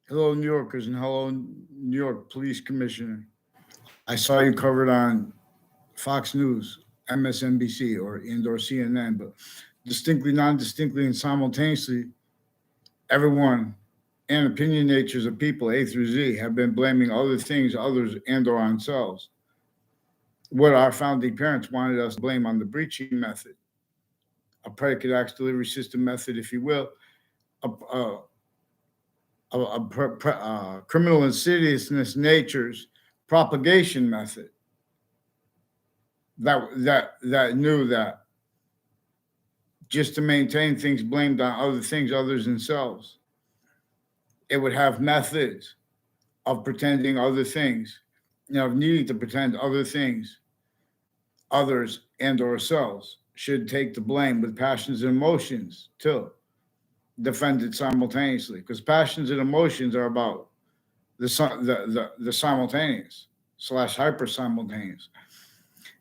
Hello, New Yorkers, and hello, New York Police Commissioner. I saw you covered on Fox News, MSNBC, or CNN, but distinctly, non-distinctly, and simultaneously, everyone and opinion natures of people A through Z have been blaming other things, others, and/or on themselves. What our founding parents wanted us to blame on the breaching method, a predicate acts delivery system method, if you will, a, a, criminal insidiousness nature's propagation method that knew that just to maintain things blamed on other things, others themselves, it would have methods of pretending other things, of needing to pretend other things, others and or selves should take the blame with passions and emotions too, defended simultaneously, because passions and emotions are about the simultaneous slash hyper simultaneous,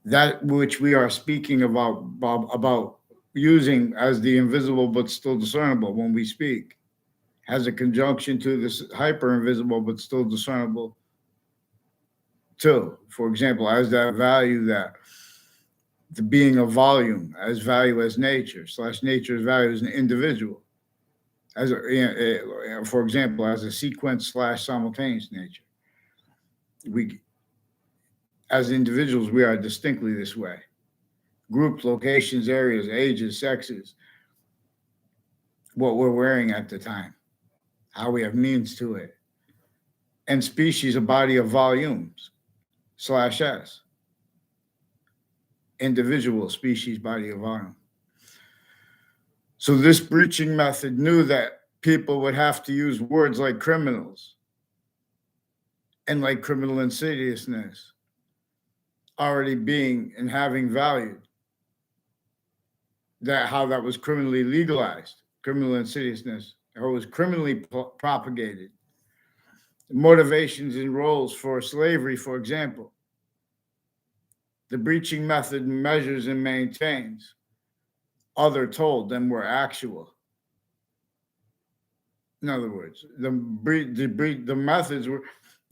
that which we are speaking about using as the invisible but still discernible when we speak has a conjunction to this hyper invisible but still discernible too. For example, as that value, that the being of volume as value as nature slash nature's value as an individual, as for example, as a sequence slash simultaneous nature. We, as individuals, we are distinctly this way. Groups, locations, areas, ages, sexes, what we're wearing at the time, how we have means to it, and species, a body of volumes slash S, individual species body of volume. So this breaching method knew that people would have to use words like criminals and like criminal insidiousness already being and having valued, that how that was criminally legalized, criminal insidiousness, or was criminally propagated. Motivations and roles for slavery, for example. The breaching method measures and maintains other told than were actual. In other words, the methods were,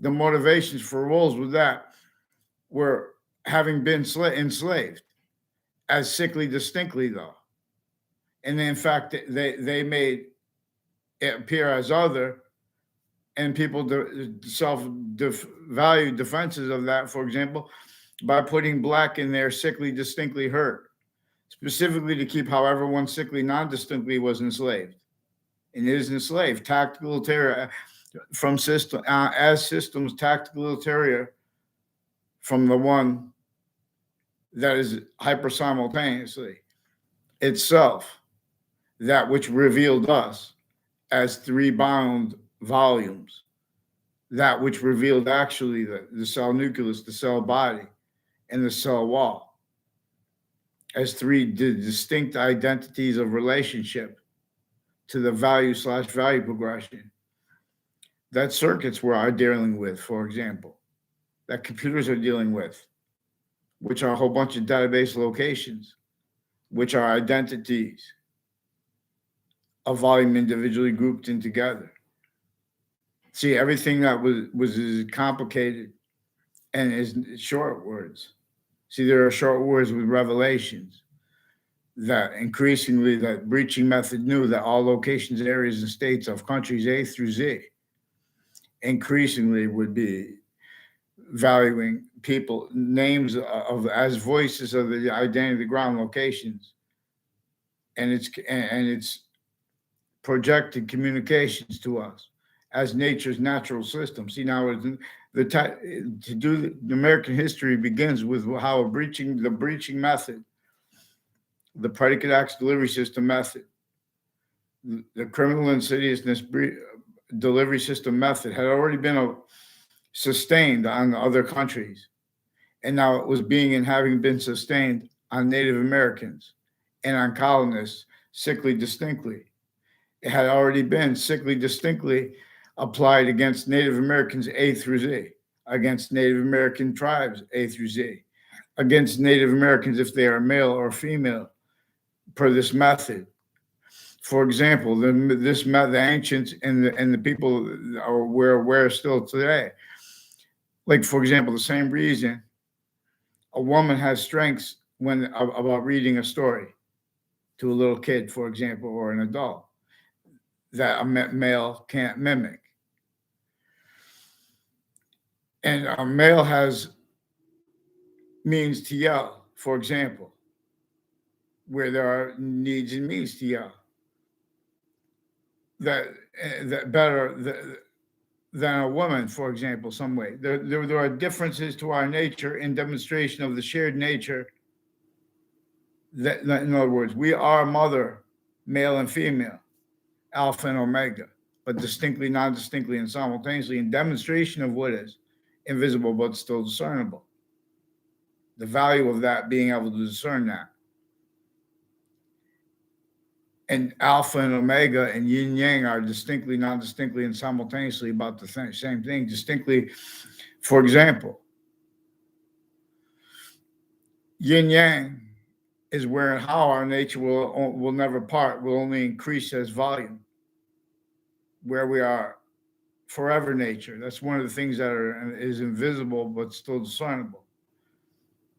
the motivations for roles with that were having been enslaved as sickly distinctly though. And in fact, they made it appear as other, and people value defenses of that, for example, by putting black in there sickly distinctly hurt, specifically to keep however one sickly non-distinctly was enslaved. And it is enslaved. Tactical terror from system as systems, tactical terror from the one that is hyper simultaneously itself, that which revealed us as three bound volumes, that which revealed actually the cell nucleus, the cell body, and the cell wall as three distinct identities of relationship to the value slash value progression that circuits are dealing with, for example, that computers are dealing with, which are a whole bunch of database locations, which are identities of volume individually grouped in together. See, everything that was complicated and is short words. See, there are short words with revelations that increasingly that breaching method knew that all locations, areas, and states of countries A through Z increasingly would be valuing people names of as voices of the identity of the ground locations, and it's projected communications to us as nature's natural system. See, now to do the American history begins with how the breaching method, the predicate acts delivery system method, the criminal insidiousness delivery system method had already been sustained on other countries, and now it was being and having been sustained on Native Americans and on colonists sickly distinctly. It had already been sickly distinctly applied against Native Americans A through Z, against Native American tribes A through Z, against Native Americans if they are male or female per this method. For example, the ancients and the people we're aware still today. Like, for example, the same reason a woman has strengths when about reading a story to a little kid, for example, or an adult, that a male can't mimic. And a male has means to yell, for example, where there are needs and means to yell. That better than a woman, for example, some way. There are differences to our nature in demonstration of the shared nature. That, in other words, we are mother, male and female, alpha and omega, but distinctly, non-distinctly, and simultaneously in demonstration of what is invisible but still discernible. The value of that, being able to discern that. And alpha and omega and yin yang are distinctly, non-distinctly, and simultaneously about the same thing. Distinctly, for example, yin yang is where and how our nature will never part, will only increase as volume. Where we are forever nature. That's one of the things that is invisible but still discernible.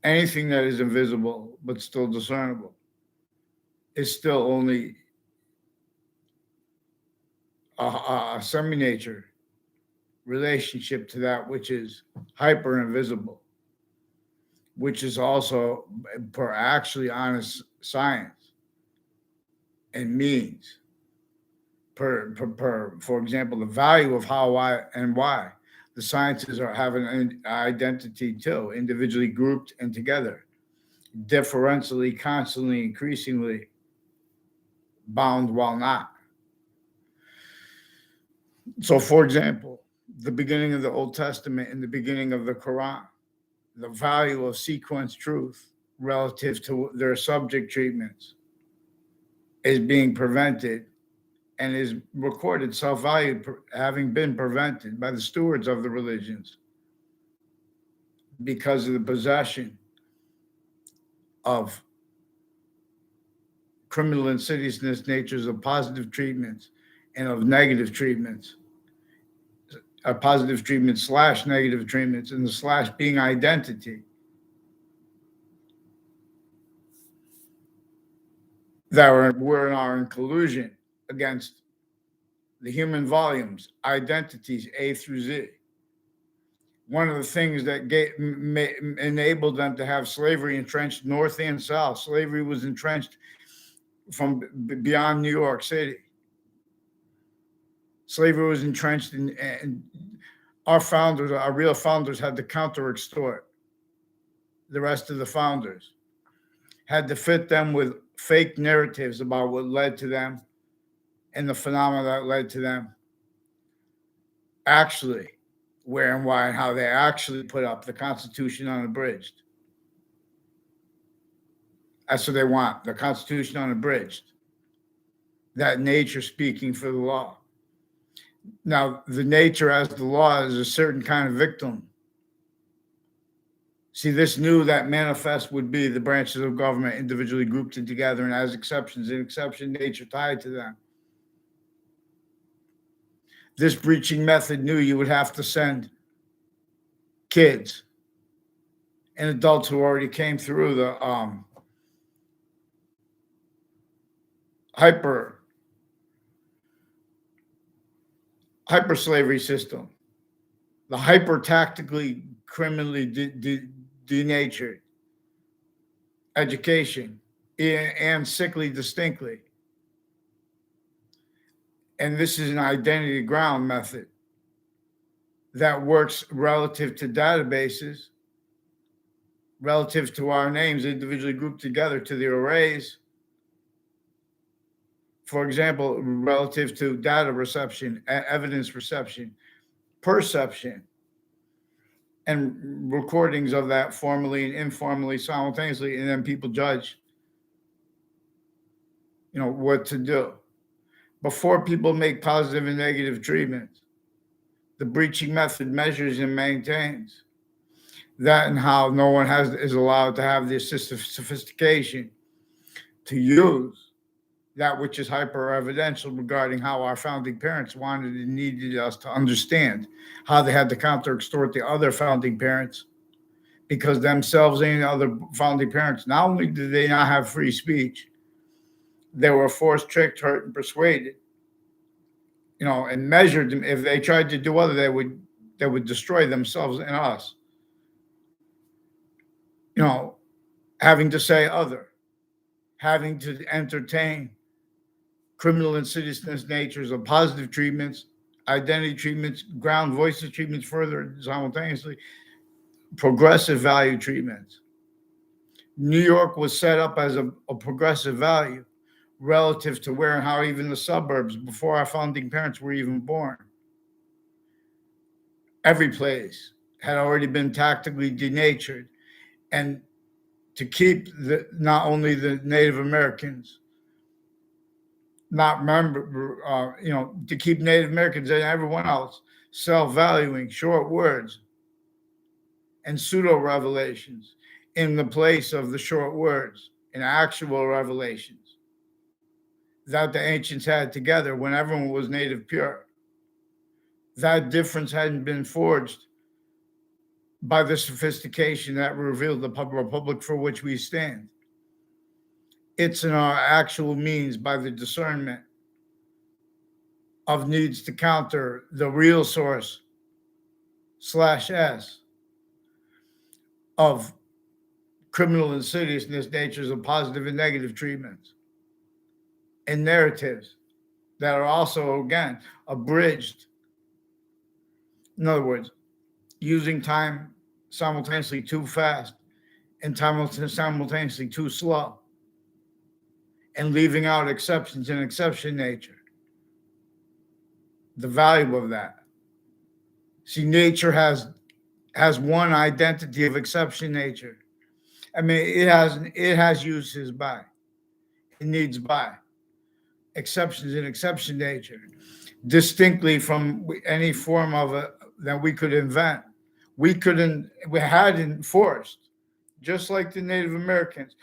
Anything that is invisible but still discernible is still only a semi-nature relationship to that which is hyper invisible, which is also per actually honest science and means for example, the value of how, why, and why. The sciences are having an identity too, individually grouped and together, differentially, constantly, increasingly bound while not. So, for example, the beginning of the Old Testament and the beginning of the Quran, the value of sequence truth relative to their subject treatments is being prevented and is recorded self-valued, having been prevented by the stewards of the religions because of the possession of criminal insidiousness natures of positive treatments and of negative treatments, positive treatments / negative treatments, and the / being identity. That we're in collusion against the human volumes, identities A through Z. One of the things that enabled them to have slavery entrenched north and south. Slavery was entrenched from beyond New York City. Slavery was entrenched in our founders, our real founders, had to counter-extort the rest of the founders, had to fit them with fake narratives about what led to them and the phenomena that led to them. Actually, where and why and how they actually put up the Constitution unabridged. That's what they want, the Constitution unabridged. That nature speaking for the law. Now, the nature as the law is a certain kind of victim. See, this knew that manifest would be the branches of government individually grouped together and as exceptions, an exception nature tied to them. This breaching method knew you would have to send kids and adults who already came through the hyper slavery system, the hyper tactically criminally denatured education and sickly distinctly. And this is an identity ground method that works relative to databases, relative to our names individually grouped together to the arrays. For example, relative to data reception, evidence reception, perception, and recordings of that formally and informally simultaneously, and then people judge, what to do. Before people make positive and negative treatments, the breaching method measures and maintains that, and how no one is allowed to have the assistive sophistication to use that which is hyper evidential regarding how our founding parents wanted and needed us to understand how they had to counter extort the other founding parents, because themselves and other founding parents, not only did they not have free speech, they were forced, tricked, hurt, and persuaded, and measured them. If they tried to do other, they would destroy themselves and us. Having to say other, having to entertain criminal insidiousness natures of positive treatments, identity treatments, ground voices treatments, further simultaneously, progressive value treatments. New York was set up as a progressive value relative to where and how even the suburbs, before our founding parents were even born, every place had already been tactically denatured. And to keep not only the Native Americans, to keep Native Americans and everyone else self-valuing short words and pseudo-revelations in the place of the short words and actual revelations that the ancients had together when everyone was native pure. That difference hadn't been forged by the sophistication that revealed the republic for which we stand. It's in our actual means by the discernment of needs to counter the real source /S of criminal insidiousness natures of positive and negative treatments and narratives that are also, again, abridged. In other words, using time simultaneously too fast and time simultaneously too slow, and leaving out exceptions and exception nature. The value of that. See, nature has one identity of exception nature. I mean, it has uses by, it needs by, exceptions in exception nature, distinctly from any form of it that we could invent. We hadn't forced, just like the Native Americans,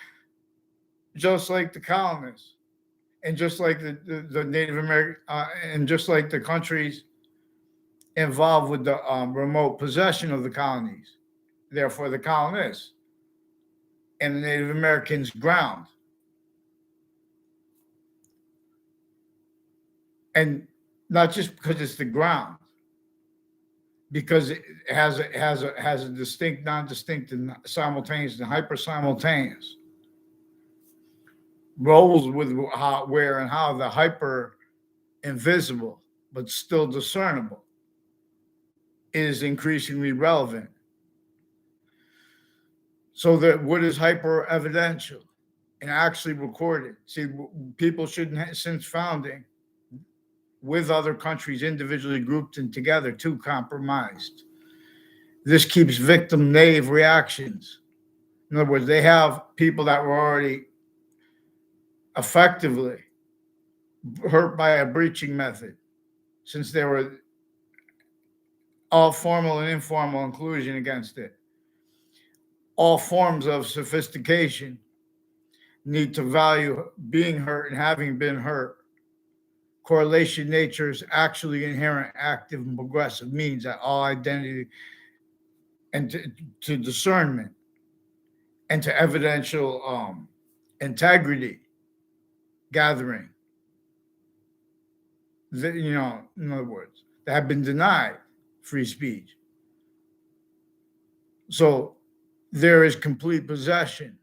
just like the colonists, and just like the Native American, and just like the countries involved with the remote possession of the colonies, therefore the colonists and the Native Americans' ground. And not just because it's the ground, because it has a distinct, non-distinct, and simultaneous and hyper-simultaneous roles with where and how the hyper invisible but still discernible is increasingly relevant. So that what is hyper evidential and actually recorded. See, people shouldn't, since founding, with other countries individually grouped and together, too compromised. This keeps victim naive reactions. In other words, they have people that were already effectively hurt by a breaching method, since there were all formal and informal inclusion against it. All forms of sophistication need to value being hurt and having been hurt. Correlation nature is actually inherent, active, and progressive means that all identity and to discernment and to evidential integrity gathering. In other words, that have been denied free speech. So there is complete possession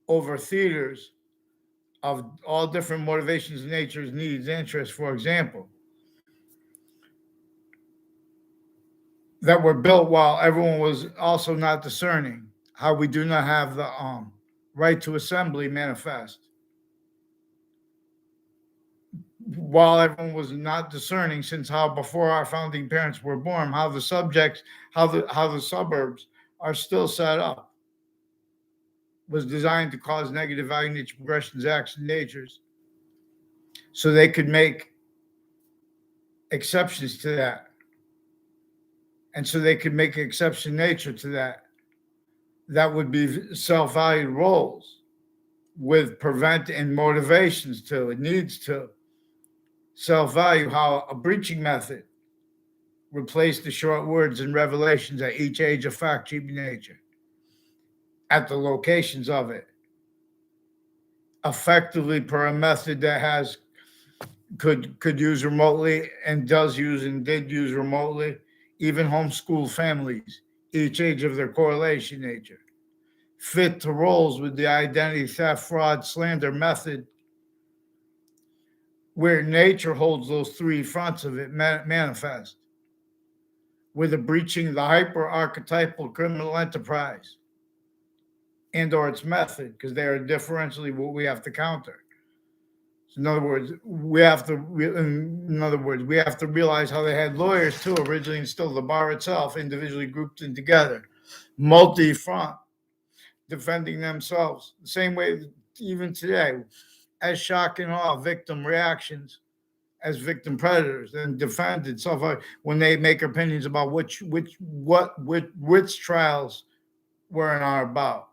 over theaters of all different motivations, natures, needs, interests, for example, that were built while everyone was also not discerning, how we do not have the right to assembly manifest. While everyone was not discerning, since how before our founding parents were born, how the subjects, how the suburbs are still set up, was designed to cause negative value nature progressions, action natures, so they could make exceptions to that. And so they could make exception nature to that. That would be self-valued roles with prevent and motivations to, it needs to. Self-value, how a breaching method replaced the short words and revelations at each age of fact, cheap nature, at the locations of it, effectively per a method that has could use remotely and does use and did use remotely, even homeschool families, each age of their correlation nature, fit to roles with the identity theft, fraud, slander method, where nature holds those three fronts of it manifest, with a breaching the hyper archetypal criminal enterprise and or its method, because they are differentially what we have to counter. So in other words, we have to realize how they had lawyers too originally, and still the bar itself individually grouped and together, multi-front, defending themselves the same way even today, as shock and awe victim reactions, as victim predators, and defend itself when they make opinions about which trials were and are about,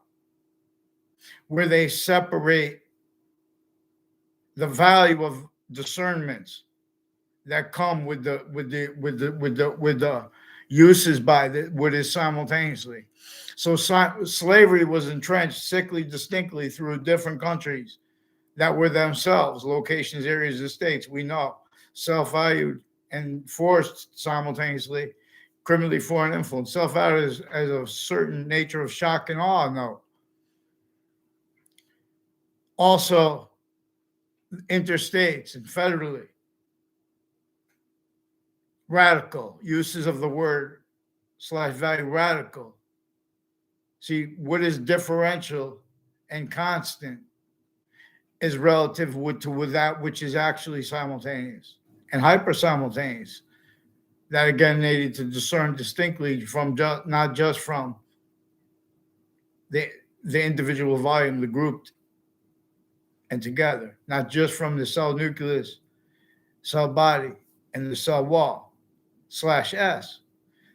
where they separate the value of discernments that come with the uses by what is simultaneously. So slavery was entrenched sickly distinctly through different countries that were themselves locations, areas, and states, we know, self-valued and forced simultaneously, criminally foreign influence, self-valued as a certain nature of shock and awe, no. Also, interstates and federally, radical uses of the word / value, radical. See, what is differential and constant is relative to that which is actually simultaneous and hyper-simultaneous. That again needed to discern distinctly from not just from the individual volume, the grouped and together, not just from the cell nucleus, cell body, and the cell wall /S.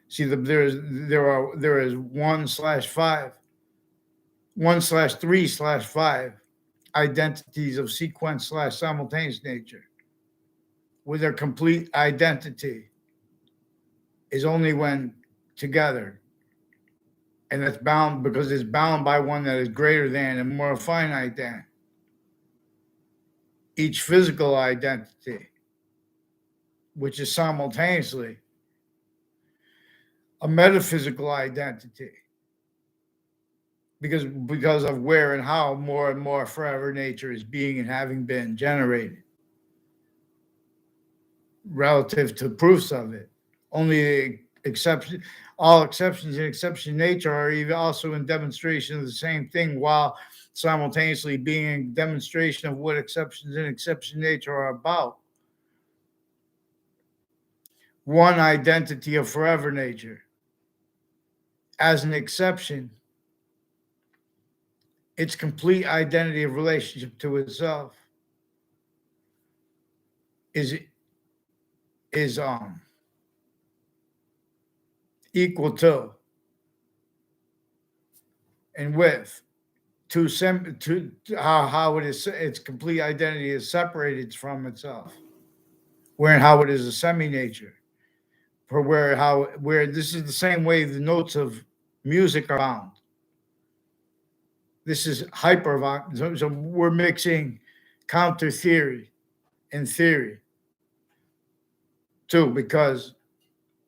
See, there is 1/5, 1/3/5 identities of sequence / simultaneous nature, where their complete identity is only when together. And that's bound because it's bound by one that is greater than and more finite than each physical identity, which is simultaneously a metaphysical identity, because of where and how more and more forever nature is being and having been generated relative to proofs of it. Only all exceptions in exception nature are even also in demonstration of the same thing, while simultaneously being in demonstration of what exceptions in exception nature are about. One identity of forever nature as an exception, its complete identity of relationship to itself is equal to and with to how it is, its complete identity is separated from itself, where and how it is a semi-nature, for where this is the same way the notes of music are bound. This is hyper, so we're mixing counter theory and theory too, because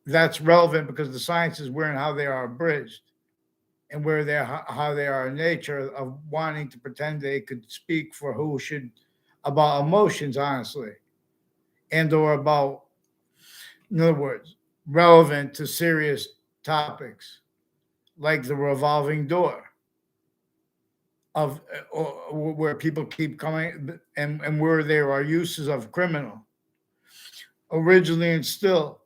that's relevant, because the sciences where and how they are abridged, and where how they are in nature of wanting to pretend they could speak for who should about emotions, honestly, and or about, in other words, relevant to serious topics like the revolving door of where people keep coming, and where there are uses of criminal originally and still.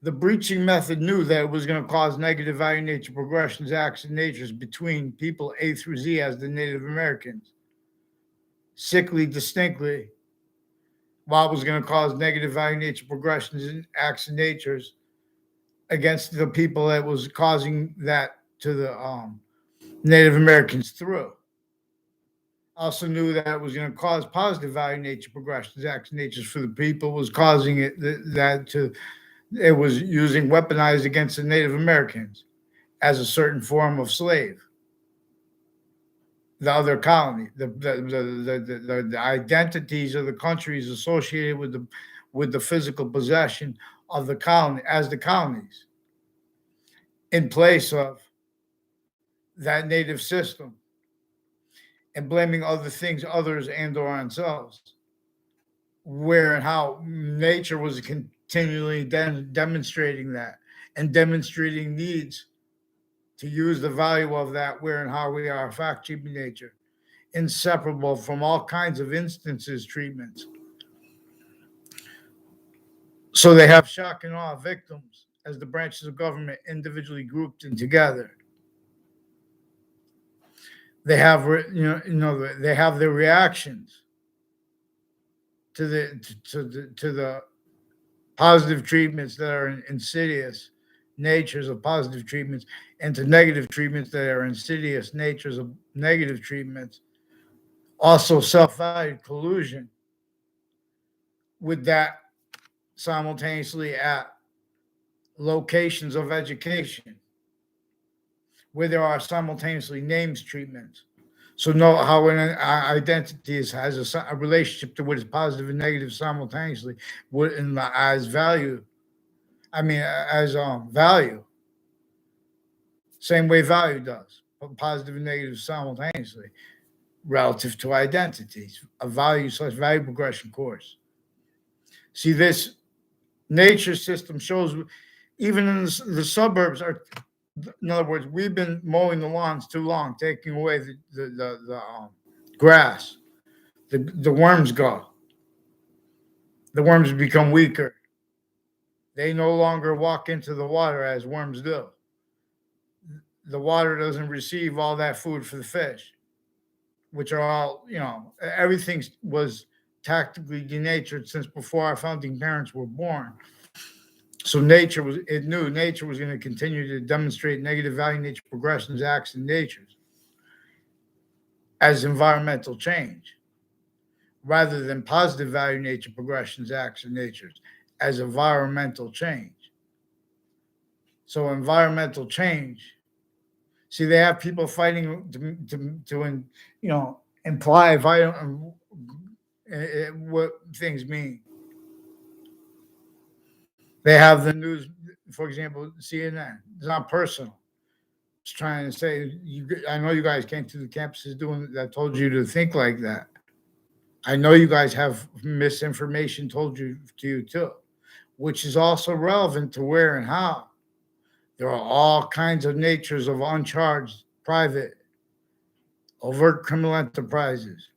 The breaching method knew that it was going to cause negative value nature progressions, acts, and natures between people A through Z as the Native Americans, sickly distinctly, while it was going to cause negative value nature progressions and acts and natures against the people that was causing that to the Native Americans through. also knew that it was going to cause positive value nature progressions, action natures for the people, was causing it it was using weaponized against the Native Americans as a certain form of slave. The other colony, the identities of the countries associated with the physical possession of the colony as the colonies, in place of that native system, and blaming other things, others, and or ourselves, where and how nature was continually demonstrating that and demonstrating needs to use the value of that, where and how we are fact keeping nature, inseparable from all kinds of instances, treatments. So they have shock and awe victims as the branches of government individually grouped and together. They have, they have their reactions to the positive treatments that are insidious natures of positive treatments, and to negative treatments that are insidious natures of negative treatments. Also, self-valued collusion with that simultaneously at locations of education where there are simultaneously names treatments. So know how an identity has a relationship to what is positive and negative simultaneously, what as value. I mean, as value. Same way value does, but positive and negative simultaneously, relative to identities, a value/value progression course. See, this nature system shows, even in the suburbs are, in other words, we've been mowing the lawns too long, taking away the grass. The worms go. The worms become weaker. They no longer walk into the water as worms do. The water doesn't receive all that food for the fish, which are all, everything was tactically denatured since before our founding parents were born. So it knew nature was going to continue to demonstrate negative value nature progressions, acts, and natures as environmental change, rather than positive value nature progressions, acts, and natures as environmental change. So environmental change. See, they have people fighting to imply what things mean. They have the news, for example, CNN. It's not personal. It's trying to say, I know you guys came to the campuses doing that, told you to think like that. I know you guys have misinformation told to you too, which is also relevant to where and how. There are all kinds of natures of uncharged, private, overt criminal enterprises,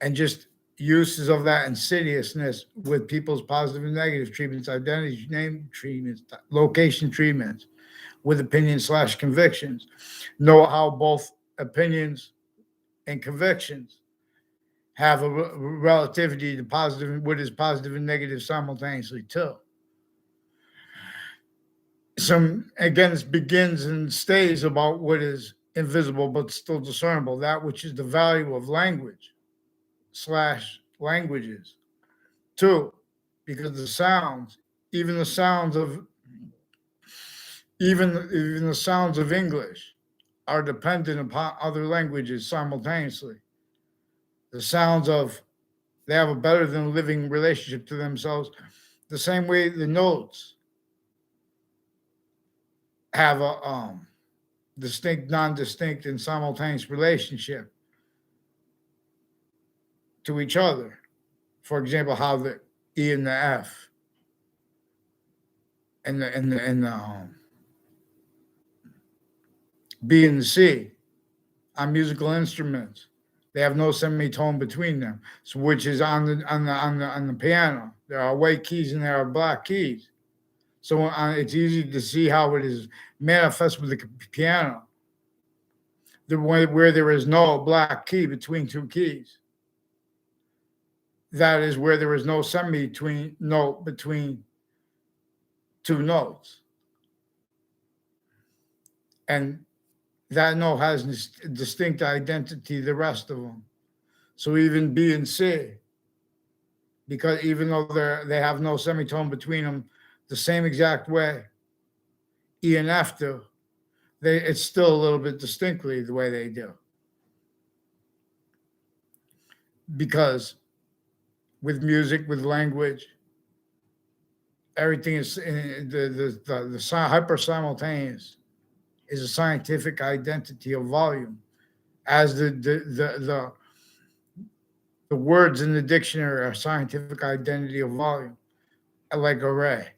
and just uses of that insidiousness with people's positive and negative treatments, identity name treatments, location treatments, with opinions/convictions. Know how both opinions and convictions have a relativity to positive, what is positive and negative simultaneously too. Again, this begins and stays about what is invisible but still discernible, that which is the value of language/languages. Two, because the sounds, even the sounds of English are dependent upon other languages simultaneously. The sounds of, they have a better than living relationship to themselves, the same way the notes have a distinct, non-distinct, and simultaneous relationship to each other. For example, how the E and the F and the B and the C on musical instruments, they have no semitone between them. So, which is on the piano, there are white keys and there are black keys. So it's easy to see how it is manifest with the piano, where there is no black key between two keys. That is where there is no note between two notes. And that no has distinct identity the rest of them. So even B and C, because even though they have no semitone between them, the same exact way E and F do, it's still a little bit distinctly the way they do. Because with music, with language, everything is the hyper-simultaneous is a scientific identity of volume, as the words in the dictionary are scientific identity of volume, like array.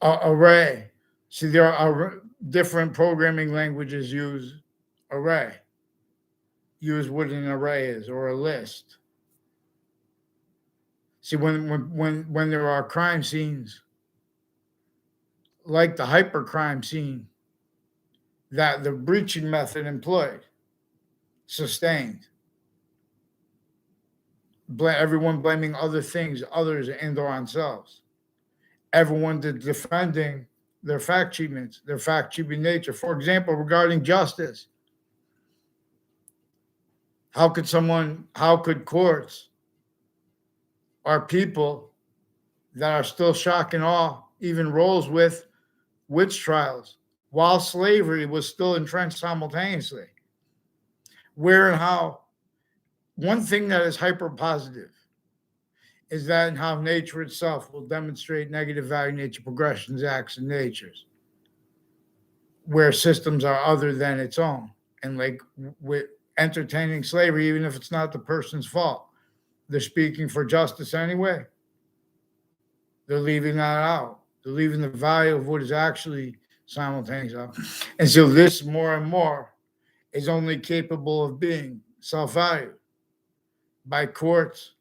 Array. See, there are different programming languages use array. Use what an array is, or a list. See, when there are crime scenes, like the hypercrime scene, that the breaching method employed, sustained. Everyone blaming other things, others, and/or themselves. Everyone defending their fact cheating nature. For example, regarding justice, how could courts or people that are still shock and awe even rolls with witch trials while slavery was still entrenched simultaneously? Where and how, one thing that is hyper positive is that and how nature itself will demonstrate negative value nature progressions, acts, and natures, where systems are other than its own. And like with entertaining slavery, even if it's not the person's fault, they're speaking for justice anyway. They're leaving that out. They're leaving the value of what is actually simultaneous out. And so this more and more is only capable of being self-valued by courts.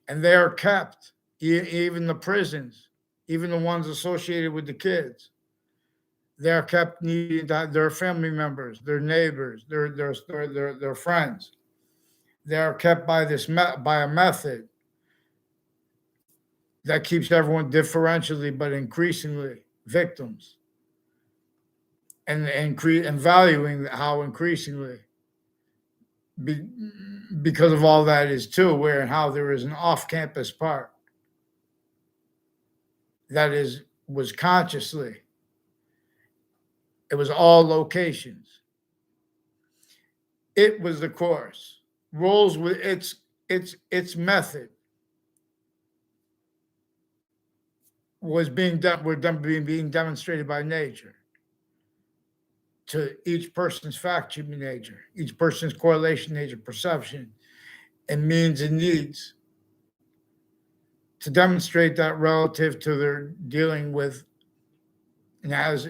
And they are kept, even the prisons, even the ones associated with the kids, they're kept needing their family members, their neighbors, their friends. They are kept by a method that keeps everyone differentially but increasingly victims, and valuing how increasingly because of all that is too, where and how there is an off-campus part that was consciously. It was all locations. It was the course. Rolls with its method was being demonstrated by nature to each person's fact cheating nature, each person's correlation nature, perception, and means and needs, to demonstrate that relative to their dealing with, and as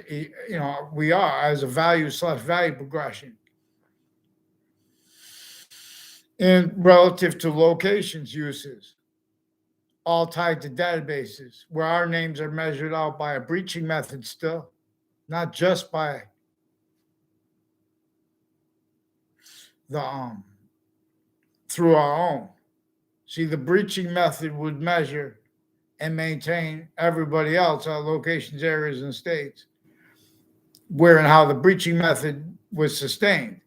we are as a value/value progression, and relative to locations uses, all tied to databases where our names are measured out by a breaching method still, not just by the through our own. See, the breaching method would measure and maintain everybody else at locations, areas, and states, where and how the breaching method was sustained.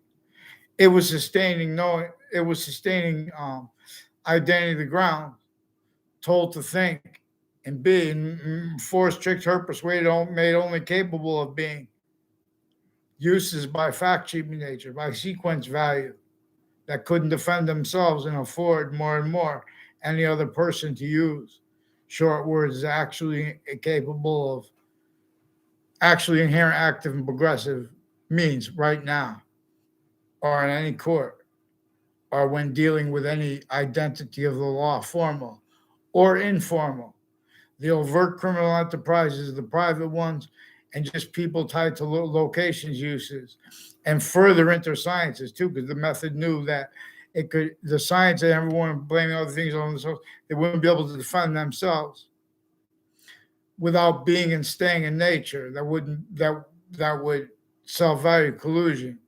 It was sustaining identity of the ground, told to think and be, and forced, tricked, hurt, persuaded, made only capable of being uses by fact cheating nature, by sequence value, that couldn't defend themselves and afford more and more any other person to use short words actually capable of actually inherent, active, and progressive means right now, or in any court, or when dealing with any identity of the law, formal or informal. The overt criminal enterprises, the private ones, and just people tied to locations uses, and further into sciences too, because the method knew that the science and everyone blaming other things on themselves, they wouldn't be able to defend themselves without being and staying in nature. That would self-value collusion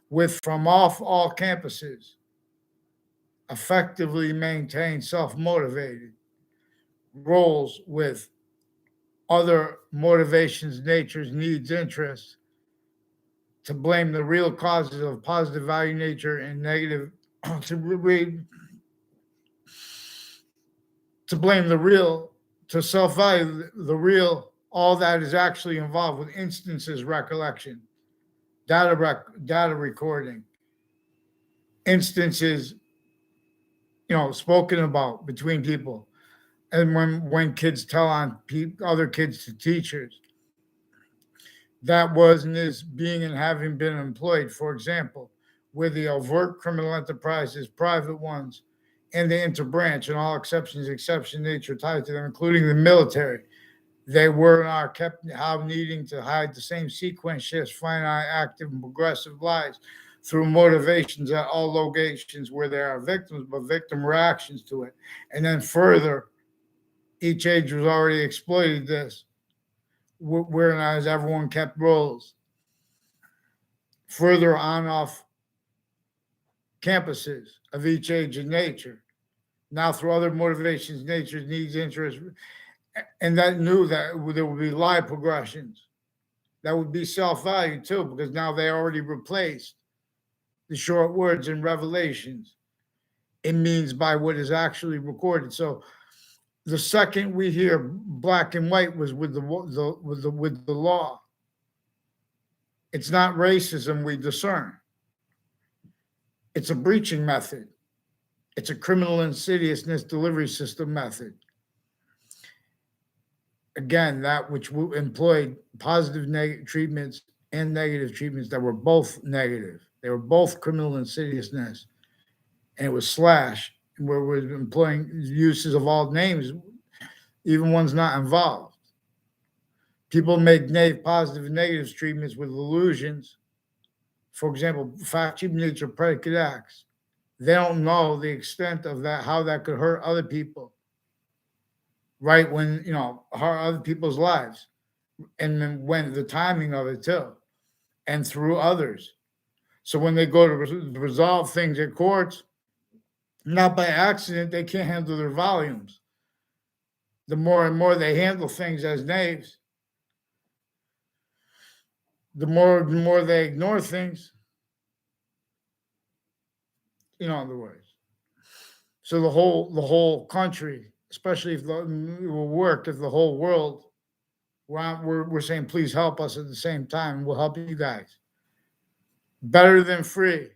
with from off all campuses, effectively maintain self-motivated roles with other motivations, natures, needs, interests, to blame the real causes of positive value nature and negative to blame the real, to self-value the real, all that is actually involved with instances, recollection, data recording, instances, spoken about between people. And when kids tell on other kids to teachers, that was and is being and having been employed, for example, with the overt criminal enterprises, private ones, and the interbranch, and all exception nature tied to them, including the military. They were and are kept how needing to hide the same sequence shifts, finite, active, and progressive lies through motivations at all locations where there are victims, but victim reactions to it. And then further, each age was already exploited this, whereas everyone kept roles. Further on off campuses of each age and nature, now through other motivations, nature's needs, interests, and that knew that there would be lie progressions. That would be self-value too, because now they already replaced the short words and revelations. It means by what is actually recorded. So the second we hear black and white was with the law. It's not racism we discern. It's a breaching method. It's a criminal insidiousness delivery system method. Again, that which employed positive treatments and negative treatments that were both negative. They were both criminal insidiousness. And it was slash, where we're employing uses of all names, even ones not involved. People make positive and negative treatments with illusions. For example, fact, cheap nature, predicate acts. They don't know the extent of that, how that could hurt other people. Right when, hurt other people's lives. And then when the timing of it too. And through others. So when they go to resolve things at courts, not by accident, they can't handle their volumes. The more and more they handle things as knaves, the more they ignore things. In other words. So the whole country, especially if it will work, if the whole world, we're saying, please help us at the same time. We'll help you guys. Better than free.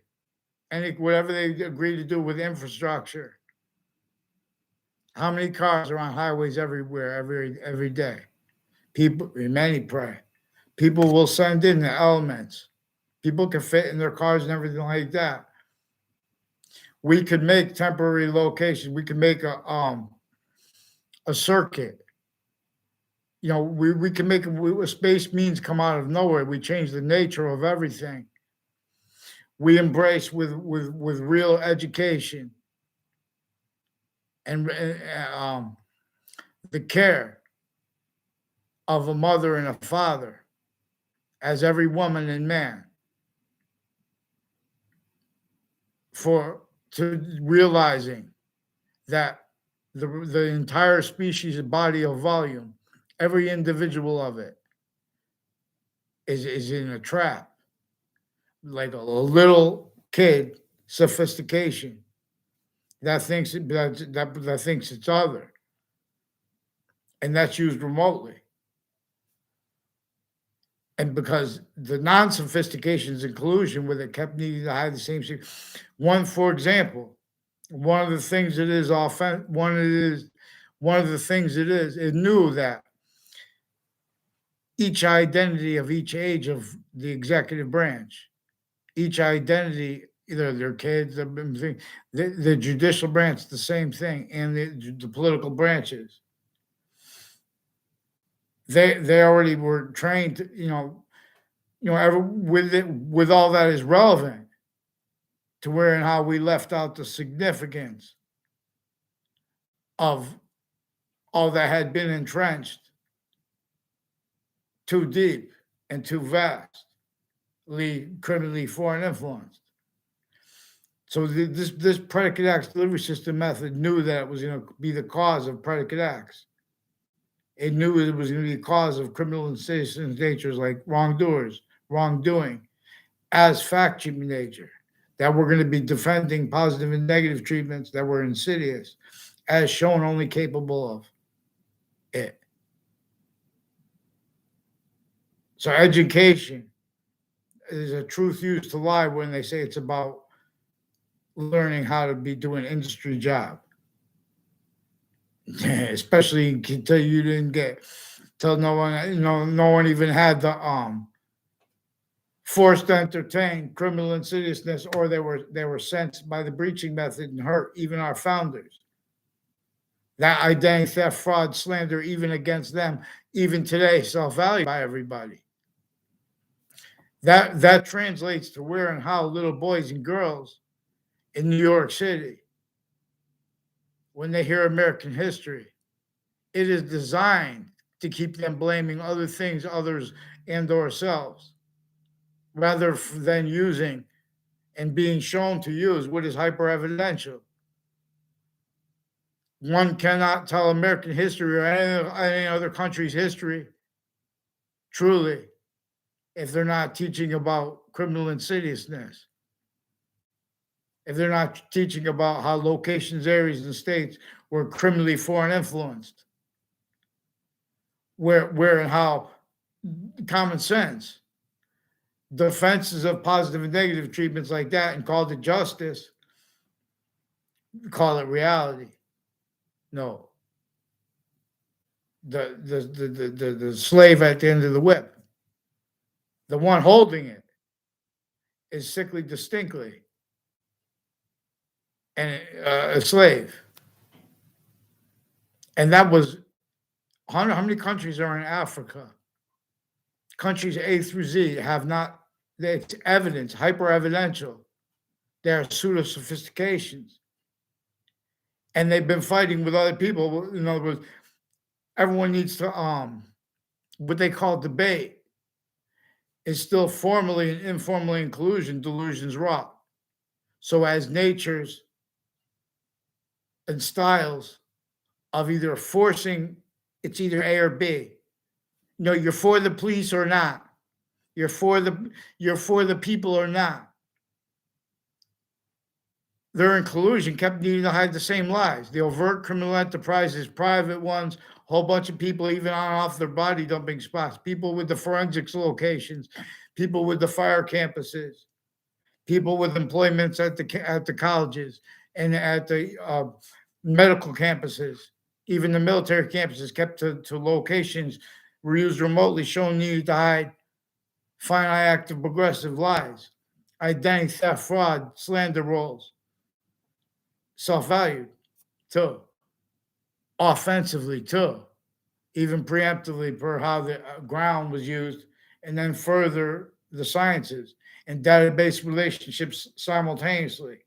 Whatever they agree to do with infrastructure. How many cars are on highways everywhere, every day? Many pray. People will send in the elements. People can fit in their cars and everything like that. We could make temporary locations. We could make a circuit. We can make space means come out of nowhere. We change the nature of everything. We embrace with real education and the care of a mother and a father, as every woman and man, to realizing that the entire species body of volume, every individual of it is in a trap, like a little kid sophistication that thinks it's other, and that's used remotely. And because the non-sophistication is inclusion, where they kept needing to hide the same thing. For example, one of the things it is, it knew that each identity of each age of the executive branch, each identity, either their kids, the judicial branch, the same thing, and the political branches. They already were trained to, with all that is relevant to where and how we left out the significance of all that had been entrenched too deep and too vastly criminally foreign influenced. So this predicate acts delivery system method knew that it was going to be the cause of predicate acts. It knew it was going to be the cause of criminal and citizens' natures like wrongdoers, wrongdoing, as fact treatment nature, that we're going to be defending positive and negative treatments that were insidious, as shown only capable of it. So education is a truth used to lie when they say it's about learning how to be doing an industry job. Especially until you didn't get, till no one, no one even had the forced to entertain criminal insidiousness, or they were sensed by the breaching method and hurt even our founders. That identity theft, fraud, slander, even against them, even today, self-valued by everybody. That translates to where and how little boys and girls in New York City, when they hear American history, it is designed to keep them blaming other things, others, and or selves, rather than using and being shown to use what is hyper-evidential. One cannot tell American history or any other country's history truly if they're not teaching about criminal insidiousness, if they're not teaching about how locations, areas, and states were criminally foreign influenced, where and how common sense, defenses of positive and negative treatments like that, and called it justice, call it reality. No. The slave at the end of the whip, the one holding it, is sickly distinctly and a slave. And that was, how many countries are in Africa? Countries A through Z have not, it's evidence, hyper-evidential. They are pseudo-sophistications. And they've been fighting with other people. In other words, everyone needs to, what they call debate is still formally and informally inclusion, delusions wrought. So as natures and styles of either forcing, it's either A or B. No, you're for the police or not. You're for the people or not. Their inclusion kept needing to hide the same lies. The overt criminal enterprises, private ones, a whole bunch of people even on and off their body dumping spots, people with the forensics locations, people with the fire campuses, people with employments at the colleges and at the medical campuses, even the military campuses kept to locations were used remotely, showing needed to hide finite active progressive lies, identity theft, fraud, slander roles, self-valued too, offensively too, even preemptively per how the ground was used, and then further the sciences and database relationships simultaneously.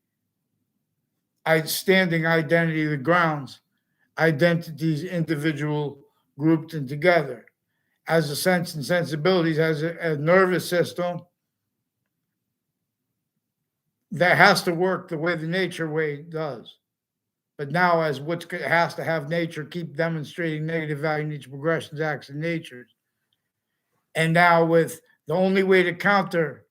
Standing identity of the grounds, identities individual grouped and together, as a sense and sensibilities, as a nervous system that has to work the way the nature way does. But now, as what has to have nature keep demonstrating negative value nature progressions, acts, and natures. And now, with the only way to counter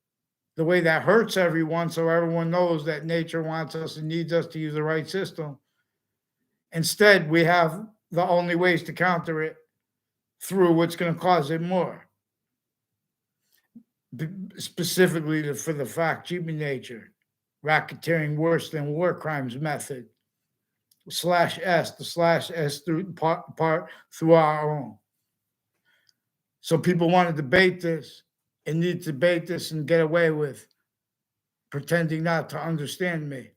the way that hurts everyone, so everyone knows that nature wants us and needs us to use the right system. Instead, we have the only ways to counter it through what's going to cause it more. Specifically for the fact treatment nature, racketeering worse than war crimes method, /S, the /S through part through our own. So people want to debate this and need to debate this and get away with pretending not to understand me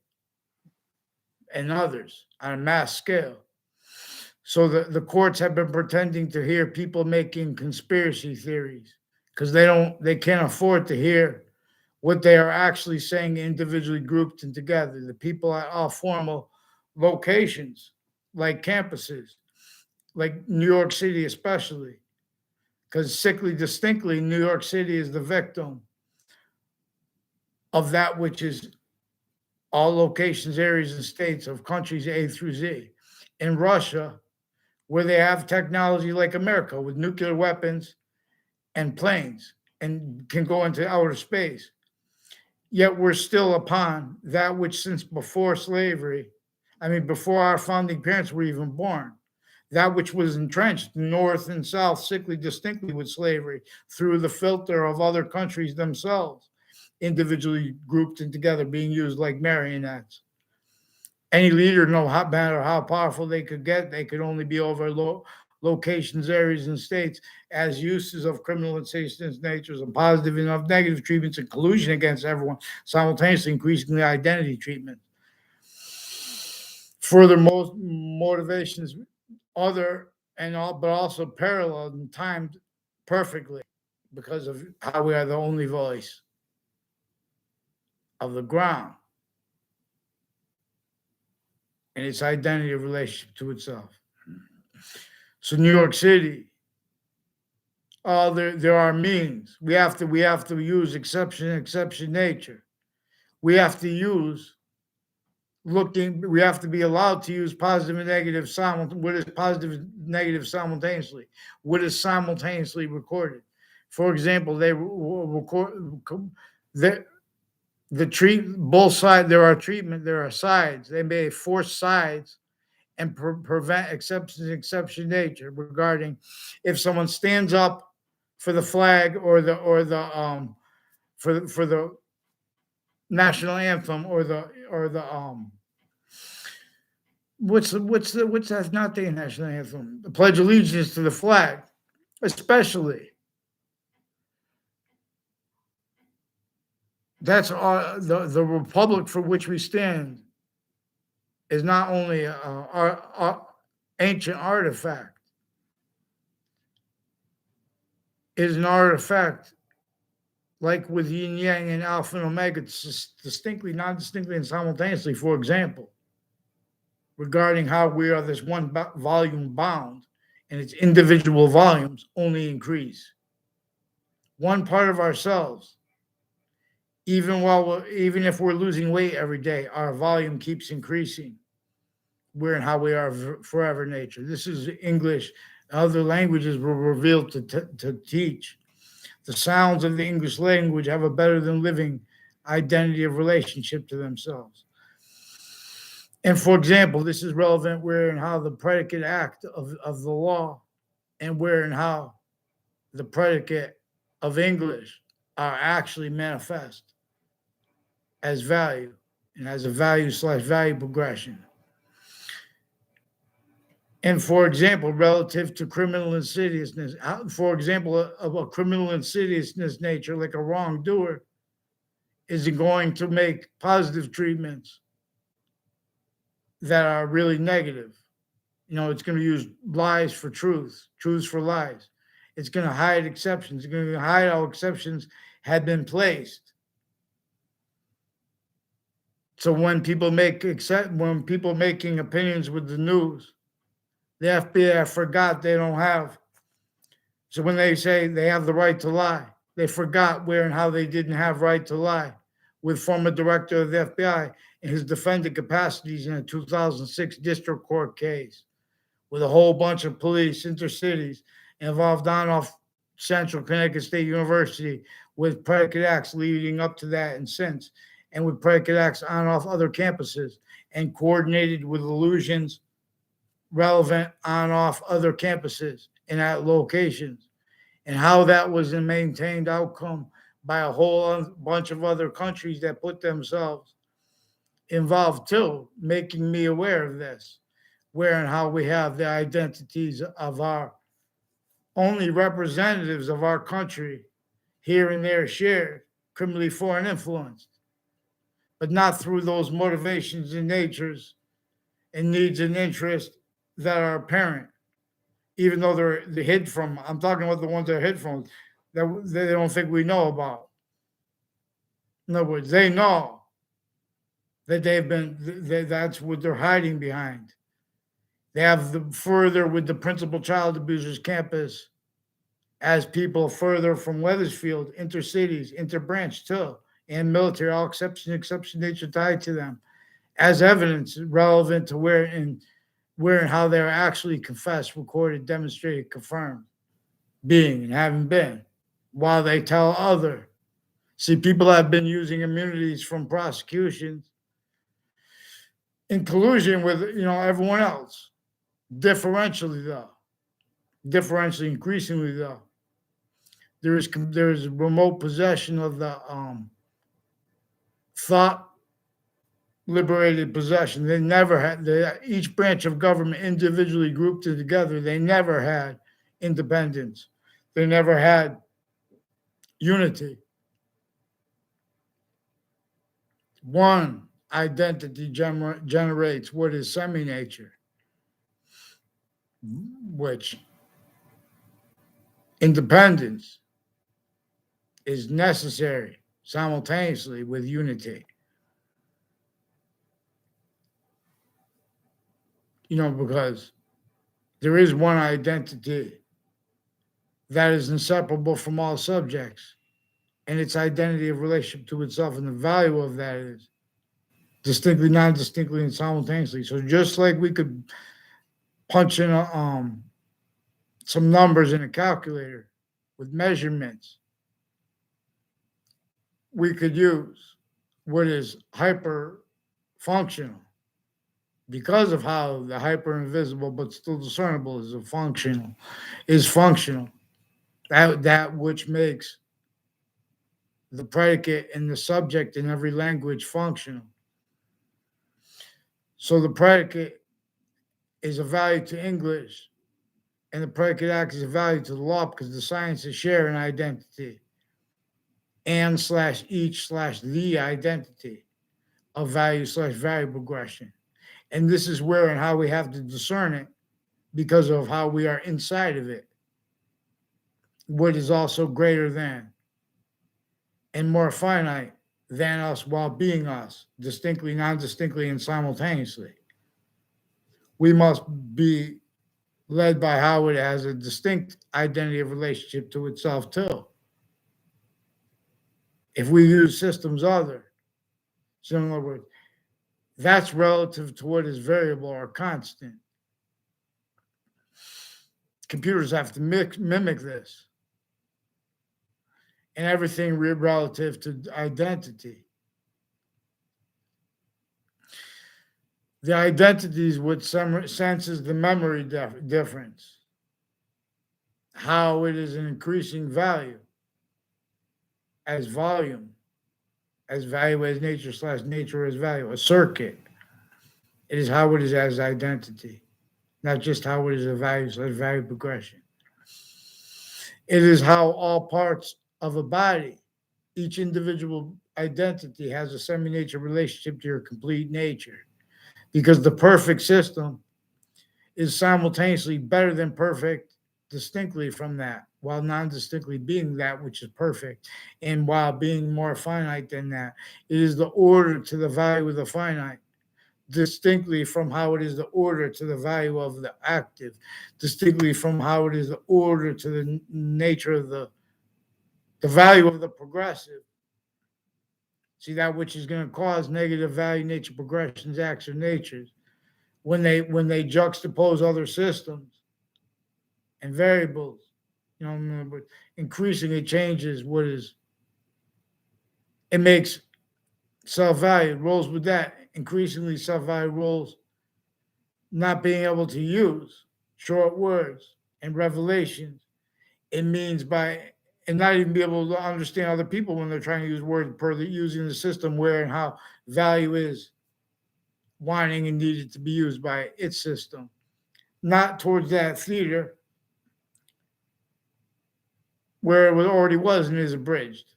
and others on a mass scale. So the courts have been pretending to hear people making conspiracy theories because they can't afford to hear what they are actually saying individually grouped and together. The people at all formal locations, like campuses, like New York City especially, because sickly distinctly, New York City is the victim of that which is all locations, areas, and states of countries A through Z. In Russia, where they have technology like America with nuclear weapons and planes and can go into outer space, Yet we're still upon that which since before slavery, before our founding parents were even born, that which was entrenched north and south, sickly distinctly with slavery, through the filter of other countries themselves, individually grouped and together, being used like marionettes. Any leader, no matter how powerful they could get, they could only be over locations, areas, and states as uses of criminal and citizen's natures and positive and of negative treatments and collusion against everyone, simultaneously increasing the identity treatment. Further, most motivations other and all, but also paralleled and timed perfectly because of how we are the only voice of the ground and its identity of relationship to itself. So New York City, there are means. We have to use exception nature. We have to use we have to be allowed to use positive and negative what is positive and negative simultaneously? What is simultaneously recorded? For example, they record both sides. There are sides. They may force sides and prevent exception nature regarding if someone stands up for the flag or the for the national anthem or the what's that's not the national anthem, the Pledge of Allegiance to the flag, especially. That's the republic for which we stand is not only our ancient artifact, it is an artifact like with yin yang and alpha and omega, distinctly, non-distinctly, and simultaneously. For example, regarding how we are this one volume bound, and its individual volumes only increase. One part of ourselves, even if we're losing weight every day, our volume keeps increasing. We're in how we are forever nature. This is English. Other languages were revealed to teach. The sounds of the English language have a better than living identity of relationship to themselves. And for example, this is relevant where and how the predicate act of the law and where and how the predicate of English are actually manifest as value and as a value/value progression. And for example, relative to criminal insidiousness, for example, of a criminal insidiousness nature, like a wrongdoer, is going to make positive treatments that are really negative. It's going to use lies for truth, truths for lies. It's going to hide exceptions. It's going to hide how exceptions had been placed. So when people making opinions with the news, the FBI forgot they don't have. So when they say they have the right to lie, they forgot where and how they didn't have right to lie. With former director of the FBI in his defendant capacities in a 2006 district court case, with a whole bunch of police intercities involved on off Central Connecticut State University, with predicate acts leading up to that and since, and with predicate acts on off other campuses, and coordinated with illusions relevant on off other campuses and at locations, and how that was a maintained outcome by a whole bunch of other countries that put themselves involved too, making me aware of this, where and how we have the identities of our only representatives of our country here and there shared, criminally foreign influenced, but not through those motivations and natures and needs and interests that are apparent, even though they're hid from. I'm talking about the ones that are hid from, that they don't think we know about. In other words, they know that that's what they're hiding behind. They have further with the principal child abusers campus as people further from Weathersfield, intercities, interbranch too, and military, all exception nature tied to them, as evidence relevant to where and how they're actually confessed, recorded, demonstrated, confirmed, being and having been, while they tell other See, people have been using immunities from prosecutions in collusion with, everyone else. Differentially, increasingly though, there is remote possession of the thought liberated possession. They never had each branch of government individually grouped together. They never had independence. They never had unity. One identity generates what is semi-nature, which independence is necessary simultaneously with unity. Because there is one identity that is inseparable from all subjects, and its identity of relationship to itself, and the value of that is distinctly, non-distinctly, and simultaneously. So just like we could punch in some numbers in a calculator with measurements, we could use what is hyper functional, because of how the hyper invisible but still discernible is functional. That which makes the predicate and the subject in every language functional. So the predicate is a value to English, and the predicate acts as a value to the law, because the sciences share an identity and/each/the identity of value/value progression. And this is where and how we have to discern it, because of how we are inside of it. What is also greater than and more finite than us while being us, distinctly, non-distinctly, and simultaneously. We must be led by how it has a distinct identity of relationship to itself too. If we use systems other, so in other words, that's relative to what is variable or constant. Computers have to mimic this, and everything relative to identity. The identity is what senses the memory difference, how it is an increasing value as volume, as value as nature/nature as value, a circuit. It is how it is as identity, not just how it is a value/value progression. It is how all parts of a body, each individual identity, has a semi-nature relationship to your complete nature, because the perfect system is simultaneously better than perfect distinctly from that, while non-distinctly being that which is perfect, and while being more finite than that. It is the order to the value of the finite, distinctly from how it is the order to the value of the active, distinctly from how it is the order to the nature of the value of the progressive. See, that which is going to cause negative value nature progressions, acts, or natures, when they juxtapose other systems and variables, but increasingly changes what is. It makes self-value, rolls with that. Increasingly self-value rolls not being able to use short words and revelations. It means and not even be able to understand other people when they're trying to use words per using the system where and how value is wanting and needed to be used by its system, not towards that theater where it already was and is abridged.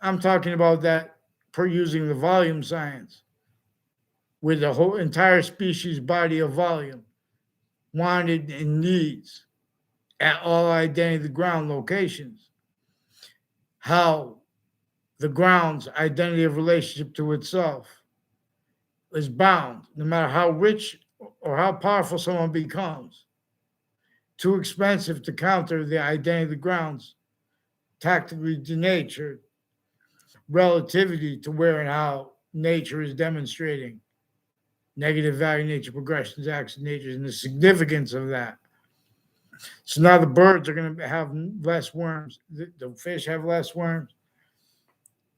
I'm talking about that per using the volume science, with the whole entire species body of volume, wanted and needs at all identity ground locations, how the ground's identity of relationship to itself is bound, no matter how rich or how powerful someone becomes, too expensive to counter the identity of the ground's tactically denatured relativity to where and how nature is demonstrating negative value nature progressions, acts, and natures, and the significance of that. So now the birds are going to have less worms. The fish have less worms.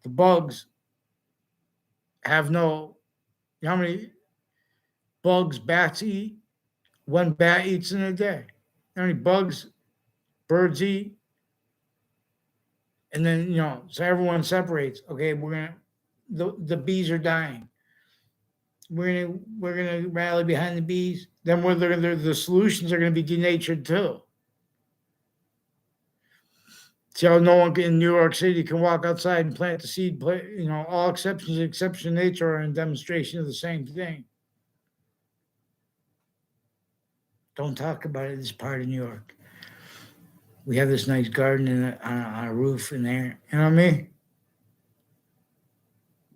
The bugs have no, you know how many bugs bats eat? One bat eats in a day. How many bugs birds eat? And then, so everyone separates. Okay, the bees are dying. We're gonna rally behind the bees. Then the solutions are gonna be denatured too. See how no one in New York City can walk outside and plant the seed. All exceptions of nature are in demonstration of the same thing. Don't talk about it. This part of New York. We have this nice garden on a roof in there. You know what I mean?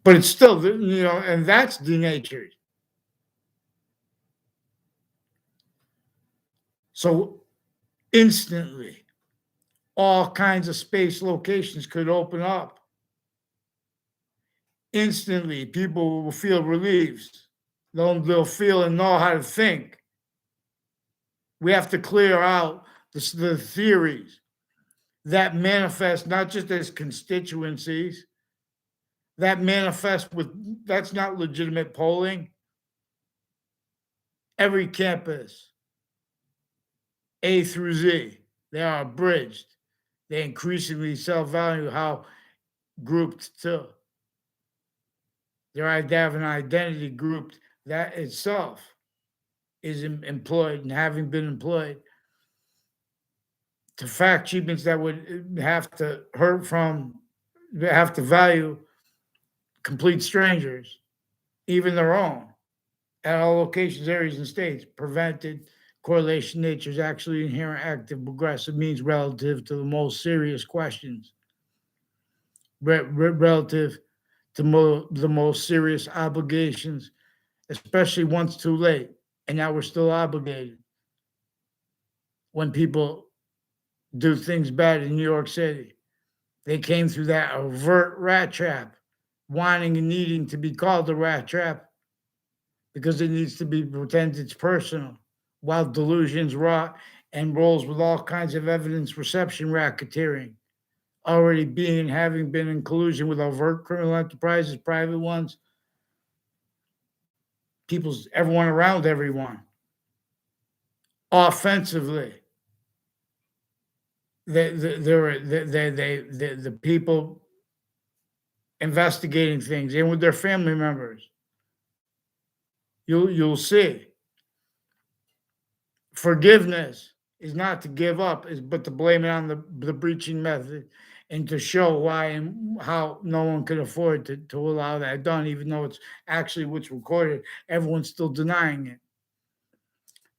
But it's still, and that's denatured. So instantly, all kinds of space locations could open up. Instantly, people will feel relieved. They'll feel and know how to think. We have to clear out the theories that manifest not just as constituencies, that manifest that's not legitimate polling. Every campus, A through Z, they are abridged. They increasingly self-value how grouped too. They have an identity grouped that itself is employed and having been employed to fact achievements that would have to value complete strangers, even their own, at all locations, areas, and states. Prevented correlation nature is actually inherent, active, progressive means relative to the most serious questions, relative to the most serious obligations, especially once too late. And now we're still obligated. When people do things bad in New York City, they came through that overt rat trap, wanting and needing to be called a rat trap because it needs to be pretended it's personal, while delusions rot and rolls with all kinds of evidence reception racketeering, already being and having been in collusion with overt criminal enterprises, private ones, everyone around everyone. Offensively, the people investigating things and with their family members. You'll see. Forgiveness is not to give up, but to blame it on the breaching method and to show why and how no one could afford to allow that done, even though it's actually what's recorded. Everyone's still denying it.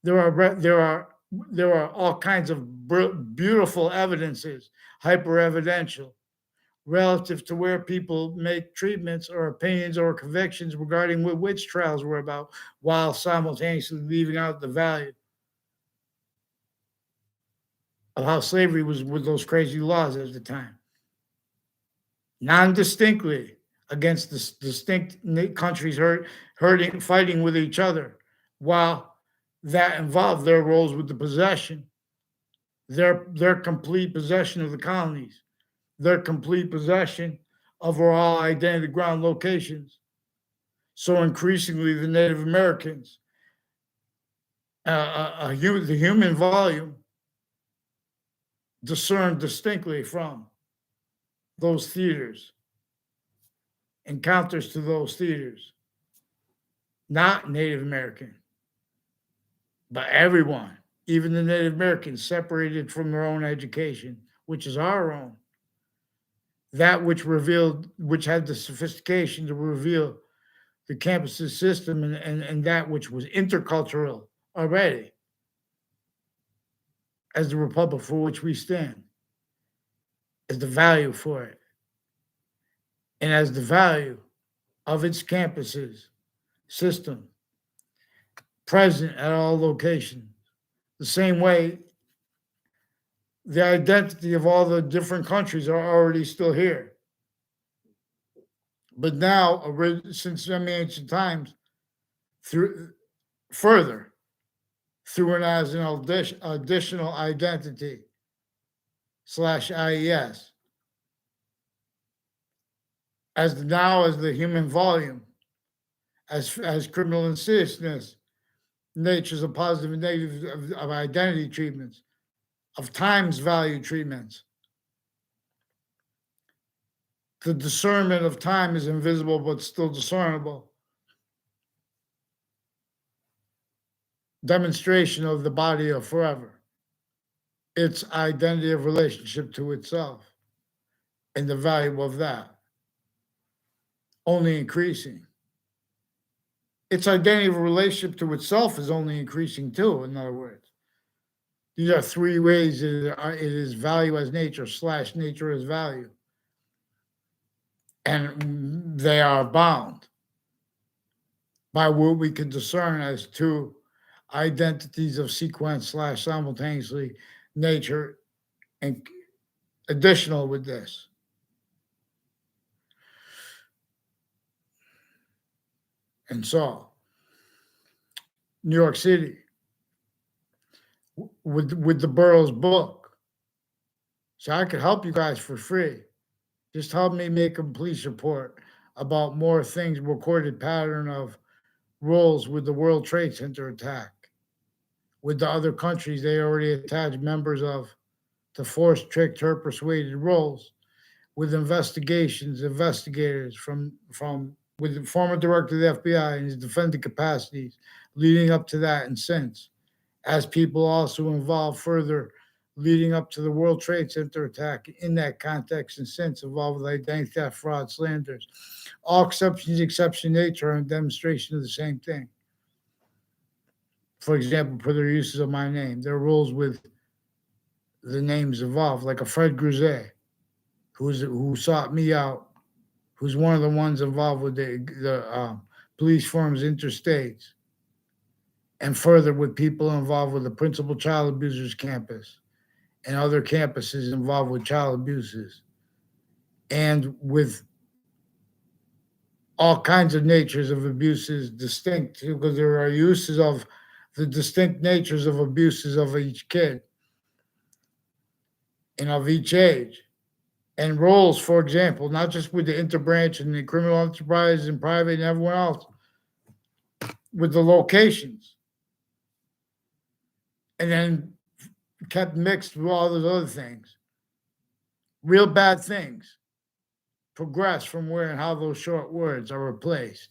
There are all kinds of beautiful evidences, hyper evidential, relative to where people make treatments or opinions or convictions regarding what witch trials were about, while simultaneously leaving out the value of how slavery was with those crazy laws at the time. Non-distinctly against the distinct countries fighting with each other, while that involved their roles with the possession, their complete possession of the colonies, their complete possession of all identity ground locations. So increasingly, the Native Americans, the human volume, discerned distinctly from those theaters, encounters to those theaters, not Native American, but everyone, even the Native Americans, separated from their own education, which is our own. That which had the sophistication to reveal the campus's system and that which was intercultural already, as the republic for which we stand, as the value for it, and as the value of its campuses system present at all locations. The same way the identity of all the different countries are already still here. But now, since ancient times, through an additional identity / IES, as the human volume, as criminal insidiousness, natures of positive and negative of identity treatments, of times value treatments. The discernment of time is invisible but still discernible. Demonstration of the body of forever. Its identity of relationship to itself and the value of that only increasing. Its identity of relationship to itself is only increasing too, in other words. These are three ways it is value as nature / nature as value. And they are bound by what we can discern as two identities of sequence / simultaneously nature and additional with this. And so, New York City, with the Burroughs book, so I could help you guys for free. Just help me make a police report about more things, recorded pattern of roles with the World Trade Center attack. With the other countries, they already attached members of to forced, tricked, or persuaded roles. With investigators with the former director of the FBI and his defendant capacities leading up to that and since, as people also involved further leading up to the World Trade Center attack in that context and since involved with identity theft, fraud, slanders. All exceptions, exception nature, are a demonstration of the same thing. For example, for their uses of my name, there are rules with the names involved, like a Fred Grouset, who sought me out, who's one of the ones involved with the police forms interstates, and further with people involved with the principal child abusers campus and other campuses involved with child abuses, and with all kinds of natures of abuses distinct, because there are uses of the distinct natures of abuses of each kid and of each age. And roles, for example, not just with the interbranch and the criminal enterprise and private and everyone else, with the locations. And then kept mixed with all those other things. Real bad things progress from where and how those short words are replaced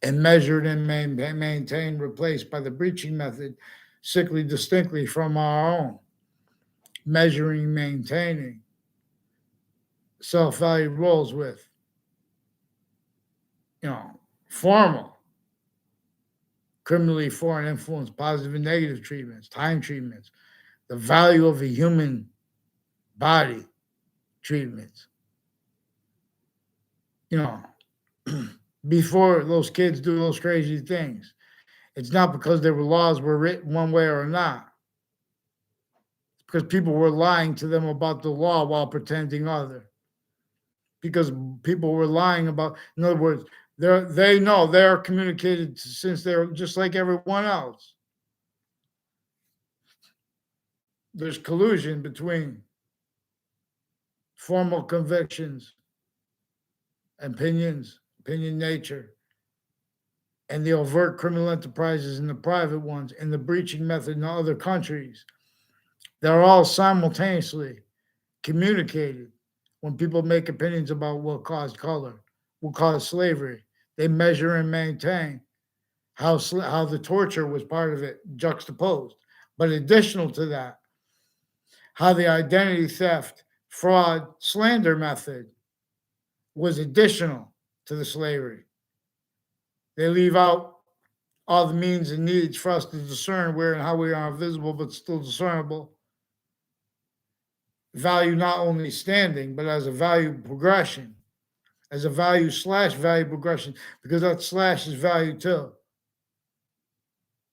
and measured and maintained, replaced by the breaching method, sickly distinctly from our own. Measuring, maintaining self-valued roles with, formal, criminally foreign influence, positive and negative treatments, time treatments, the value of a human body treatments. Before those kids do those crazy things, it's not because their laws were written one way or not. It's because people were lying to them about the law while pretending other. Because people were lying about, in other words, they know they're communicated since they're just like everyone else. There's collusion between formal convictions, opinion nature, and the overt criminal enterprises and the private ones and the breaching method in other countries. They're all simultaneously communicated when people make opinions about what caused color, what caused slavery. They measure and maintain how the torture was part of it, juxtaposed. But additional to that, how the identity theft, fraud, slander method was additional to the slavery. They leave out all the means and needs for us to discern where and how we are invisible but still discernible. Value not only standing, but as a value progression, as a value / value progression, because that / is value too.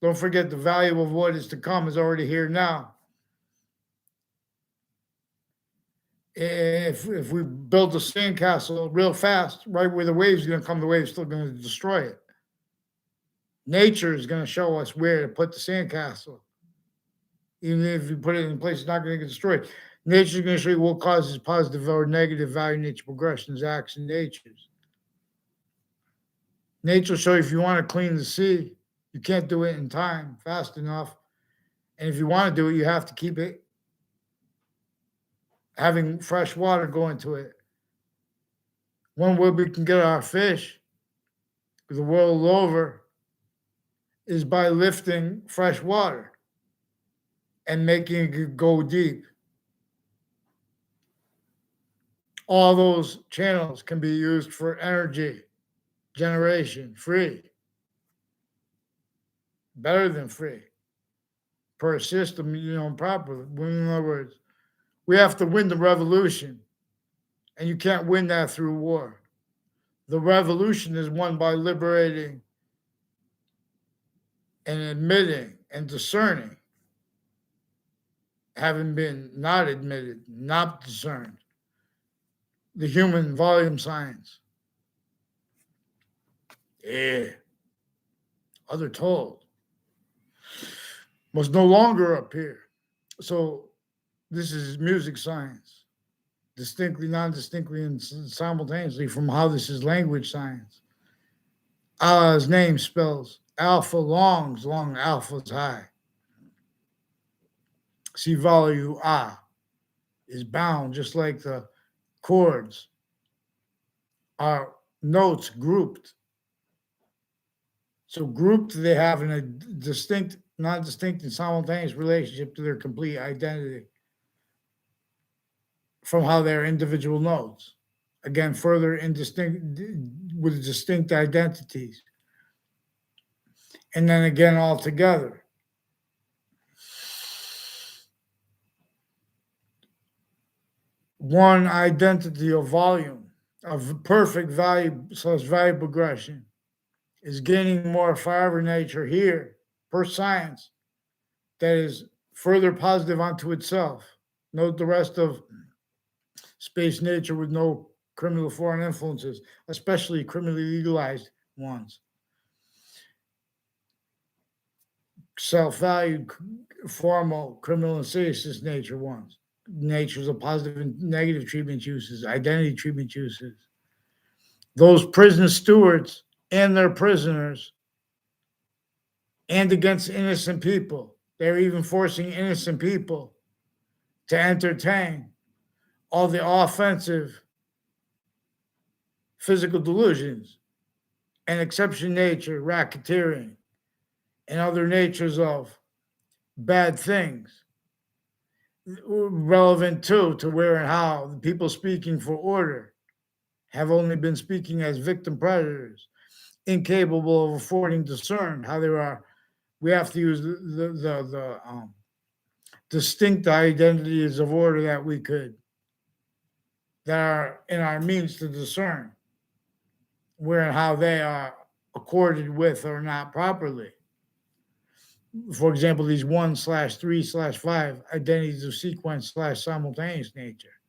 Don't forget the value of what is to come is already here now. If we build a sandcastle real fast, right where the wave's going to come, the wave's still going to destroy it. Nature is going to show us where to put the sandcastle. Even if you put it in a place, it's not going to get destroyed. Nature's going to show you what causes positive or negative value nature progressions, acts, and natures. Nature will show you if you want to clean the sea, you can't do it in time fast enough. And if you want to do it, you have to keep it having fresh water going to it. One way we can get our fish the world over is by lifting fresh water and making it go deep. All those channels can be used for energy generation, free, better than free, per system, properly. In other words, we have to win the revolution, and you can't win that through war. The revolution is won by liberating and admitting and discerning, having been not admitted, not discerned, the human volume science. Yeah. Other told must no longer appear. So this is music science, distinctly, non-distinctly, and simultaneously from how this is language science. Allah's name spells alpha longs, long alpha's high. See value ah is bound, just like the chords are notes grouped. So grouped, they have in a distinct, non-distinct, and simultaneous relationship to their complete identity from how they're individual notes. Again, further indistinct with distinct identities. And then again all together. One identity of volume, of perfect value / value progression, is gaining more forever nature here, per science, that is further positive unto itself. Note the rest of space nature with no criminal foreign influences, especially criminally legalized ones. Self-valued, formal, criminal and citizen's nature ones. Natures of positive and negative treatment uses, identity treatment uses. Those prison stewards and their prisoners, and against innocent people. They're even forcing innocent people to entertain all the offensive physical delusions and exception nature, racketeering, and other natures of bad things relevant to where and how the people speaking for order have only been speaking as victim predators, incapable of affording discern how they are. We have to use the distinct identities of order that are in our means to discern where and how they are accorded with or not properly. For example, these 1/3/5 identities of sequence / simultaneous nature.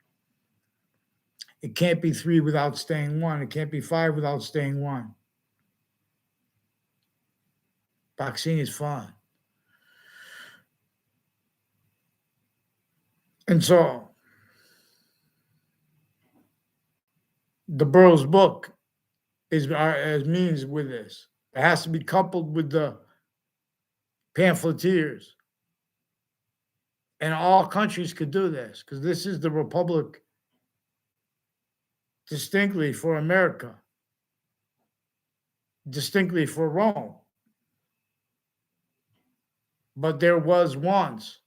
It can't be 3 without staying 1. It can't be 5 without staying 1. Boxing is fun. And so, the Burroughs book is as means with this. It has to be coupled with the pamphleteers. And all countries could do this because this is the republic distinctly for America, distinctly for Rome. But there was once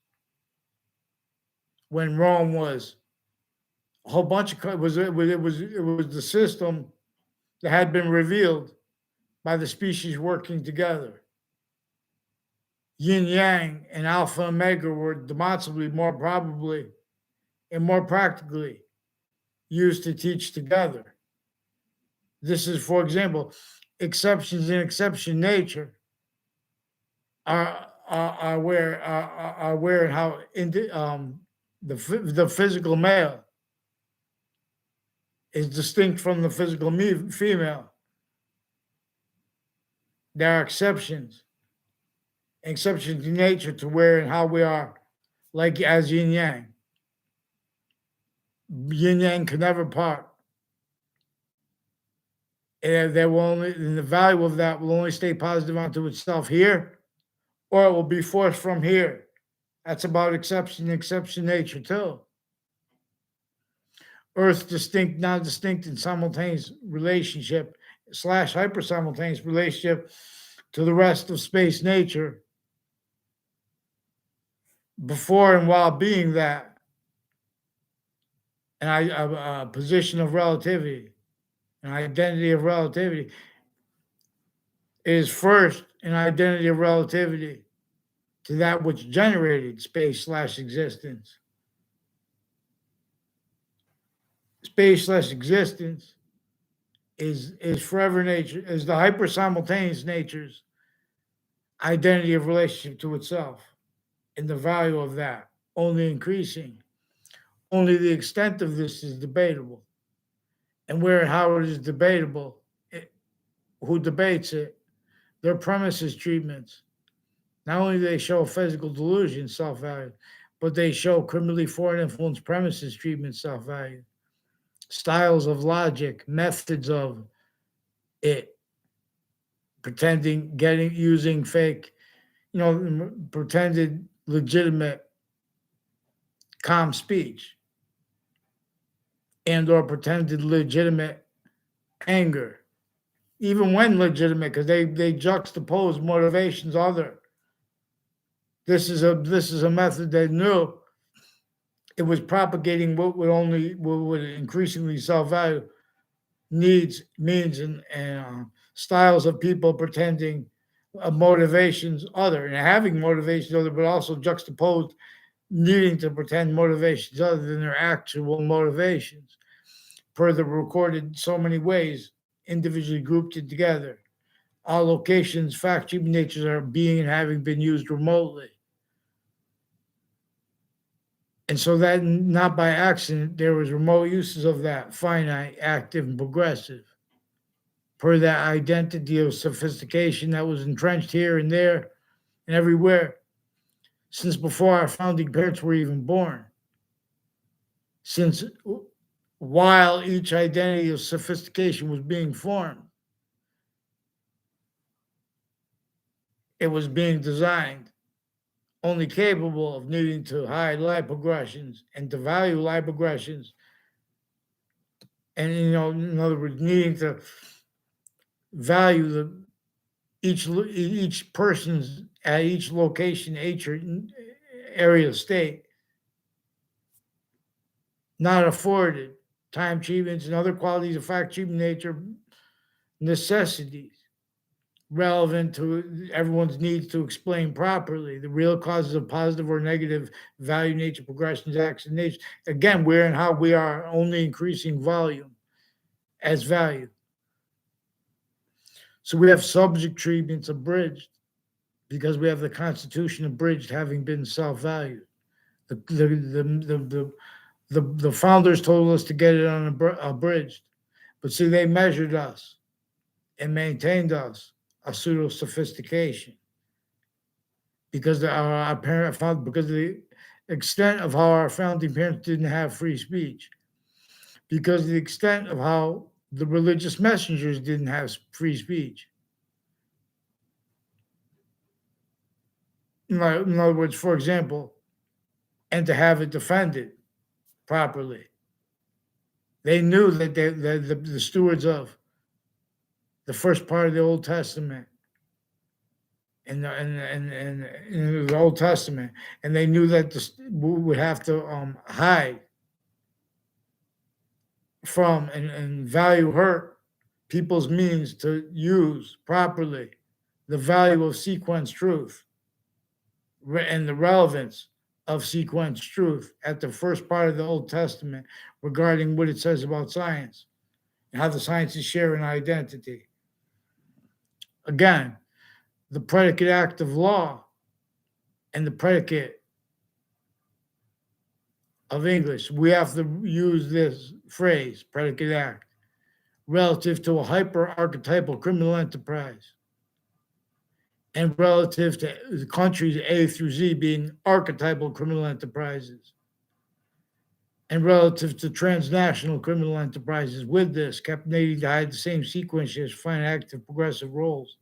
when Rome was a whole bunch of it was the system that had been revealed by the species working together. Yin Yang and Alpha and Omega were demonstrably more probably and more practically used to teach together. This is, for example, exceptions in exception nature are where and how the physical male is distinct from the physical female. There are exceptions to nature to where and how we are like as yin yang. yin yang can never part. And they will only, and the value of that will only stay positive unto itself here, or it will be forced from here. That's about exception nature too. Earth distinct, non-distinct, and simultaneous relationship / hyper-simultaneous relationship to the rest of space nature before and while being that, and a position of relativity, an identity of relativity is first an identity of relativity to that which generated space / existence. Space / existence is forever nature, is the hyper simultaneous nature's identity of relationship to itself, and the value of that only increasing. Only the extent of this is debatable. And where and how it is debatable, who debates it, their premises treatments. Not only do they show physical delusion, self-value, but they show criminally foreign influence premises treatment, self-value, styles of logic, methods of it, pretending, using fake, pretended legitimate calm speech and or pretended legitimate anger, even when legitimate, because they juxtapose motivations other. This is a method that knew it was propagating what would increasingly self-value needs, means, and styles of people pretending motivations other and having motivations other, but also juxtaposed needing to pretend motivations other than their actual motivations, per the recorded so many ways, individually grouped it together. All locations, fact, human natures are being and having been used remotely. And so that not by accident, there was remote uses of that, finite, active, and progressive, per that identity of sophistication that was entrenched here and there and everywhere since before our founding parents were even born. Since while each identity of sophistication was being formed, it was being designed, only capable of needing to hide life progressions and to value life progressions. And, in other words, needing to value each person's at each location, each area, state, not afforded time achievements and other qualities of fact achievement nature necessities relevant to everyone's needs to explain properly the real causes of positive or negative value nature progressions, acts, and nature. Again, where and how we are only increasing volume as value. So we have subject treatments abridged because we have the Constitution abridged, having been self-valued. The founders told us to get it abridged, but see, they measured us and maintained us a pseudo sophistication because because of the extent of how our founding parents didn't have free speech, because of the extent of how the religious messengers didn't have free speech. In other words, for example, and to have it defended properly. They knew that the stewards of the first part of the Old Testament and the Old Testament, and they knew that we would have to hide from and value hurt people's means to use properly the value of sequence truth and the relevance of sequence truth at the first part of the Old Testament regarding what it says about science and how the sciences share an identity. Again, the predicate act of law and the predicate of English. We have to use this phrase, predicate act, relative to a hyper-archetypal criminal enterprise and relative to the countries A through Z being archetypal criminal enterprises. and relative to transnational criminal enterprises. With this, kept needing to hide the same sequences, find active progressive roles,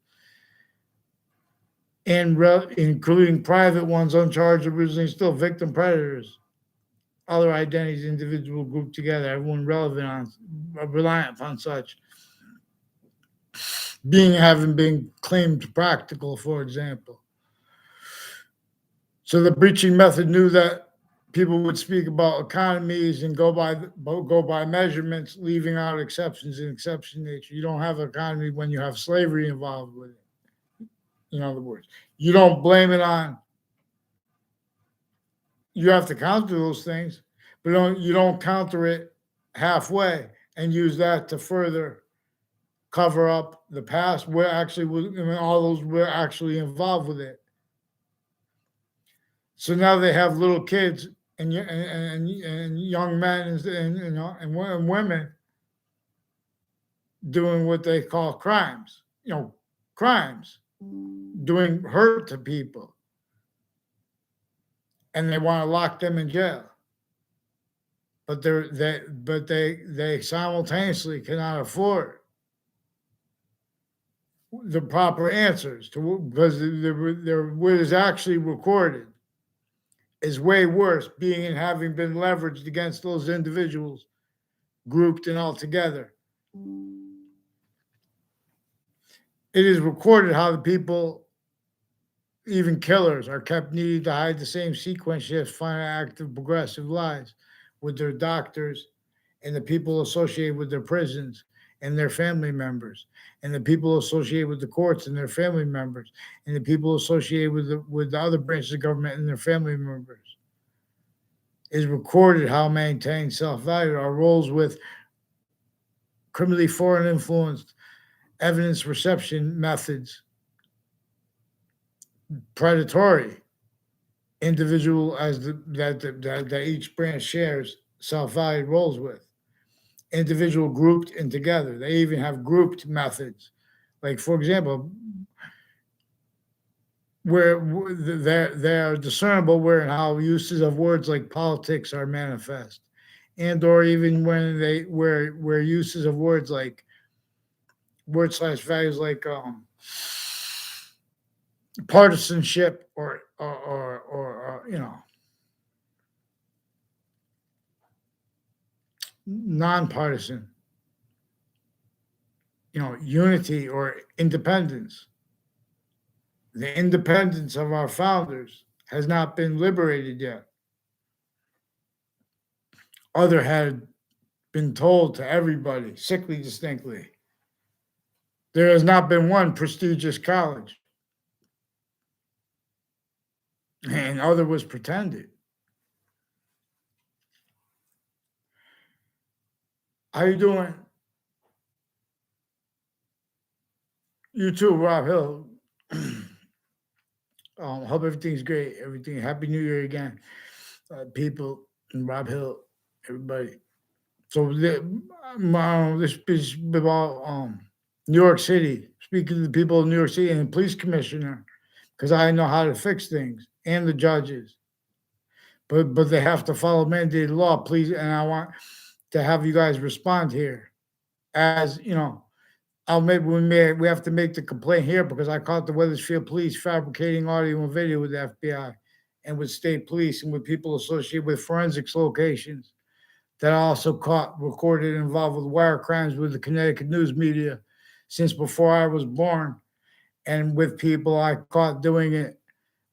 and including private ones, uncharged, originally still victim predators, other identities, individual grouped together, everyone reliant upon such, having been claimed practical, for example. So the breaching method knew that people would speak about economies and go by measurements, leaving out exceptions in exception nature. You don't have an economy when you have slavery involved with it. In other words, you don't blame it on. You have to counter those things, but you don't counter it halfway and use that to further cover up the past where all those were actually involved with it. So now they have little kids and young men and women doing what they call crimes, doing hurt to people, and they want to lock them in jail. But they simultaneously cannot afford the proper answers because what is actually recorded is way worse, being and having been leveraged against those individuals, grouped and all together. It is recorded how the people, even killers, are kept needing to hide the same sequence shifts, find active progressive lies with their doctors and the people associated with their prisons and their family members, and the people associated with the courts and their family members, and the people associated with the other branches of government and their family members. Is recorded how maintain self-value, our roles with criminally foreign influenced evidence reception methods, predatory individual as that each branch shares self-valued roles with. Individual grouped and together. They even have grouped methods. Like, for example, where they're discernible where and how uses of words like politics are manifest, and or even when where uses of words like /values like partisanship or nonpartisan, unity or independence. The independence of our founders has not been liberated yet. Other had been told to everybody, sickly distinctly, there has not been one prestigious college. And other was pretended. How you doing? You too, Rob Hill. Hope everything's great. Everything. Happy New Year again, people, and Rob Hill, everybody. So this is about New York City. Speaking to the people of New York City and the police commissioner, because I know how to fix things, and the judges. But they have to follow mandated law, please. And I want to have you guys respond here, as we have to make the complaint here because I caught the Wethersfield police fabricating audio and video with the FBI and with state police and with people associated with forensics locations that I also caught recorded involved with wire crimes with the Connecticut news media since before I was born, and with people I caught doing it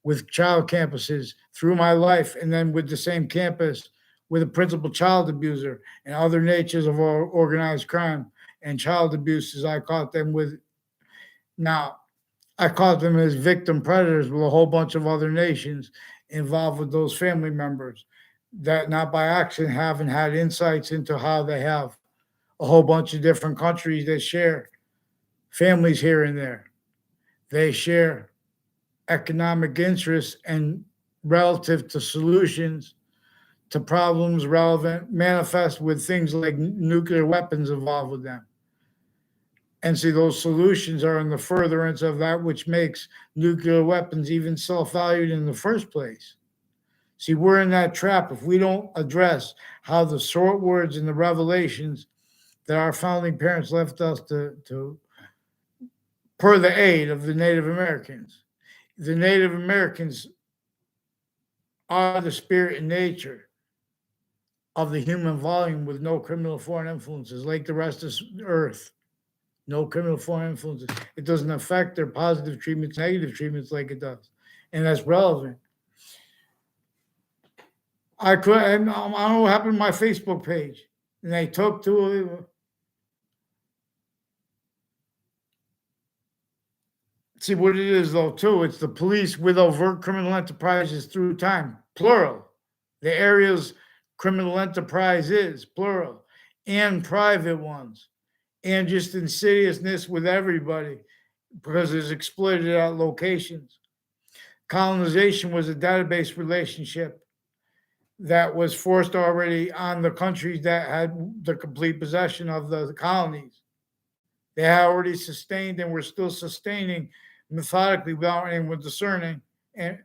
with child campuses through my life, and then with the same campus with a principal child abuser and other natures of organized crime and child abuses. I caught them with. Now, I caught them as victim predators with a whole bunch of other nations involved with those family members that, not by accident, haven't had insights into how they have a whole bunch of different countries that share families here and there. They share economic interests and relative to solutions to problems relevant manifest with things like nuclear weapons involved with them. And see, those solutions are in the furtherance of that which makes nuclear weapons even self-valued in the first place. See, we're in that trap if we don't address how the short words and the revelations that our founding parents left us to per the aid of the Native Americans. The Native Americans are the spirit and nature of the human volume with no criminal foreign influences, like the rest of Earth. No criminal foreign influences. It doesn't affect their positive treatments, negative treatments like it does. And that's relevant. I don't know what happened to my Facebook page. And they took to see what it is though, too. It's the police with overt criminal enterprises through time, plural. The areas criminal enterprise is, plural, and private ones, and just insidiousness with everybody because it's exploited at locations. Colonization was a database relationship that was forced already on the countries that had the complete possession of the colonies. They had already sustained and were still sustaining methodically without anyone discerning and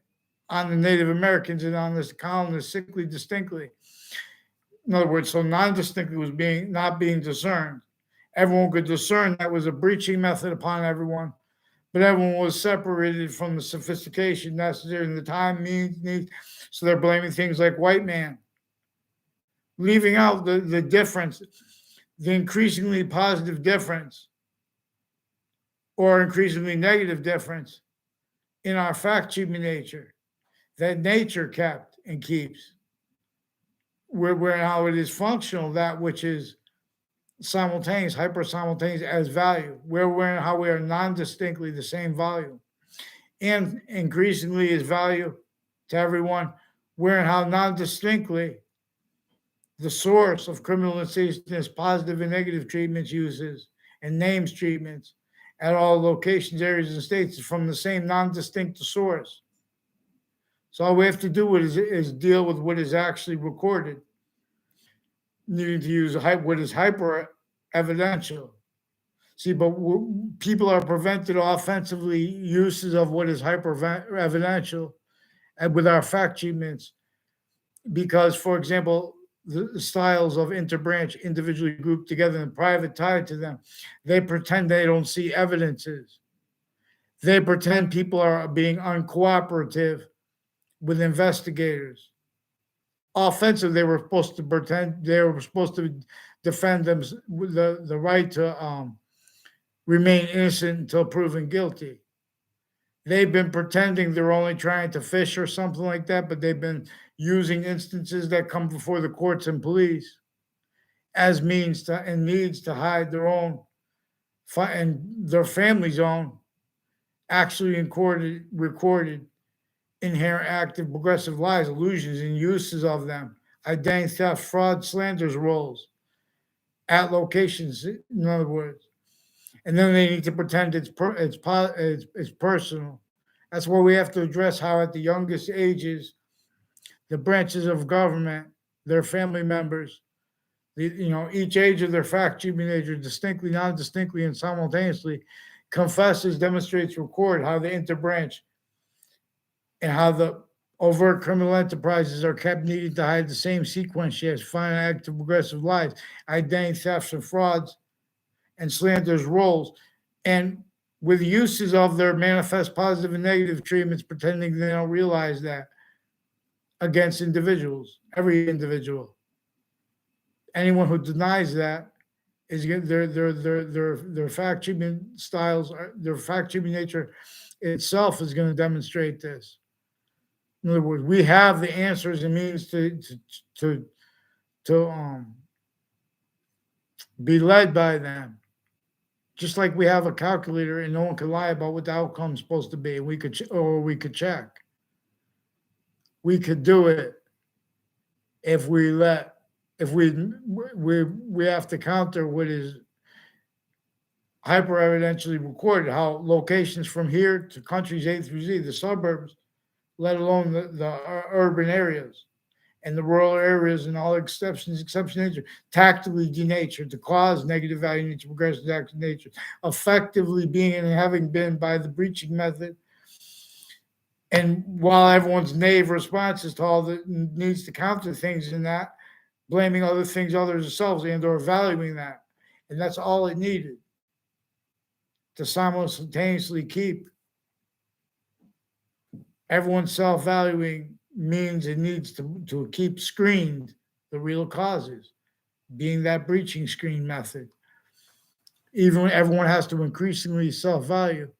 on the Native Americans and on this colonists sickly distinctly. In other words, so non-distinctly was not being discerned. Everyone could discern that was a breaching method upon everyone, but everyone was separated from the sophistication necessary in the time needs. So they're blaming things like white man, leaving out the difference, the increasingly positive difference or increasingly negative difference in our fact-sheeting nature that nature kept and keeps. Where how it is functional, that which is simultaneous, hyper-simultaneous as value, where how we are non-distinctly the same volume, and increasingly is value to everyone, where and how non-distinctly the source of criminal insidiousness, positive and negative treatments, uses, and names treatments at all locations, areas, and states is from the same non-distinct source. So all we have to do is deal with what is actually recorded, needing to use what is hyper evidential. See, but people are prevented offensively uses of what is hyper evidential and with our fact treatments because, for example, the styles of interbranch individually grouped together and private tied to them, they pretend they don't see evidences. They pretend people are being uncooperative with investigators. Offensive, they were supposed to pretend they were supposed to defend them with the right to remain innocent until proven guilty. They've been pretending they're only trying to fish or something like that, but they've been using instances that come before the courts and police as means to and needs to hide their own and their family's own actually recorded inherent active progressive lies, illusions, and uses of them, identity theft, fraud, slanders, roles at locations, in other words. And then they need to pretend it's personal. That's where we have to address how at the youngest ages, the branches of government, their family members, each age of their fact-sheeting nature, distinctly, non-distinctly, and simultaneously, confesses, demonstrates, record how the interbranch and how the overt criminal enterprises are kept needing to hide the same sequence shifts, finite active progressive lies, identity thefts and frauds, and slanders roles, and with uses of their manifest positive and negative treatments, pretending they don't realize that against individuals, every individual. Anyone who denies that is their fact treatment styles, their fact treatment nature itself is going to demonstrate this. In other words, we have the answers and means to be led by them. Just like we have a calculator and no one can lie about what the outcome is supposed to be. We could check. We could do it if we have to counter what is hyper evidentially recorded, how locations from here to countries A through Z, the suburbs, let alone the urban areas and the rural areas and all exception nature, tactically denatured to cause negative value nature, progressive action nature, effectively being and having been by the breaching method And while everyone's naive responses to all that needs to counter things in that, blaming other things, others themselves, and or valuing that. And that's all it needed to simultaneously keep everyone self-valuing means it needs to keep screened the real causes, being that breaching screen method. Even when everyone has to increasingly self-value,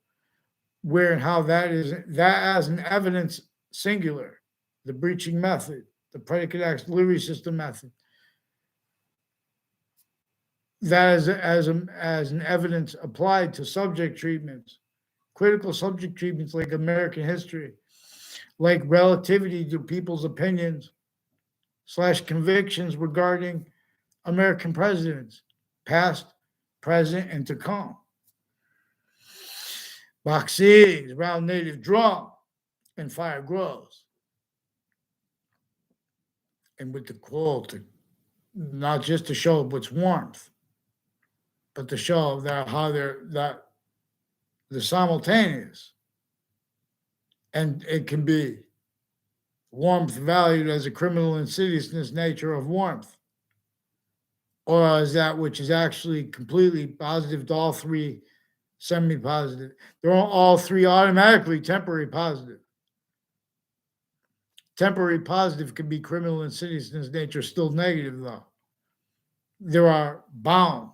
where and how that as an evidence singular, the breaching method, the predicate acts delivery system method, that as an evidence applied to subject treatments, critical subject treatments like American history, like relativity to people's opinions / convictions regarding American presidents, past, present, and to come. Vaccines, round native drum, and fire grows. And with the call to not just to show what's warmth, but to show that how that the simultaneous, and it can be warmth valued as a criminal insidiousness nature of warmth, or as that which is actually completely positive to all three semi-positive. They're all three automatically temporary positive. Temporary positive can be criminal insidiousness nature, still negative though. There are bound.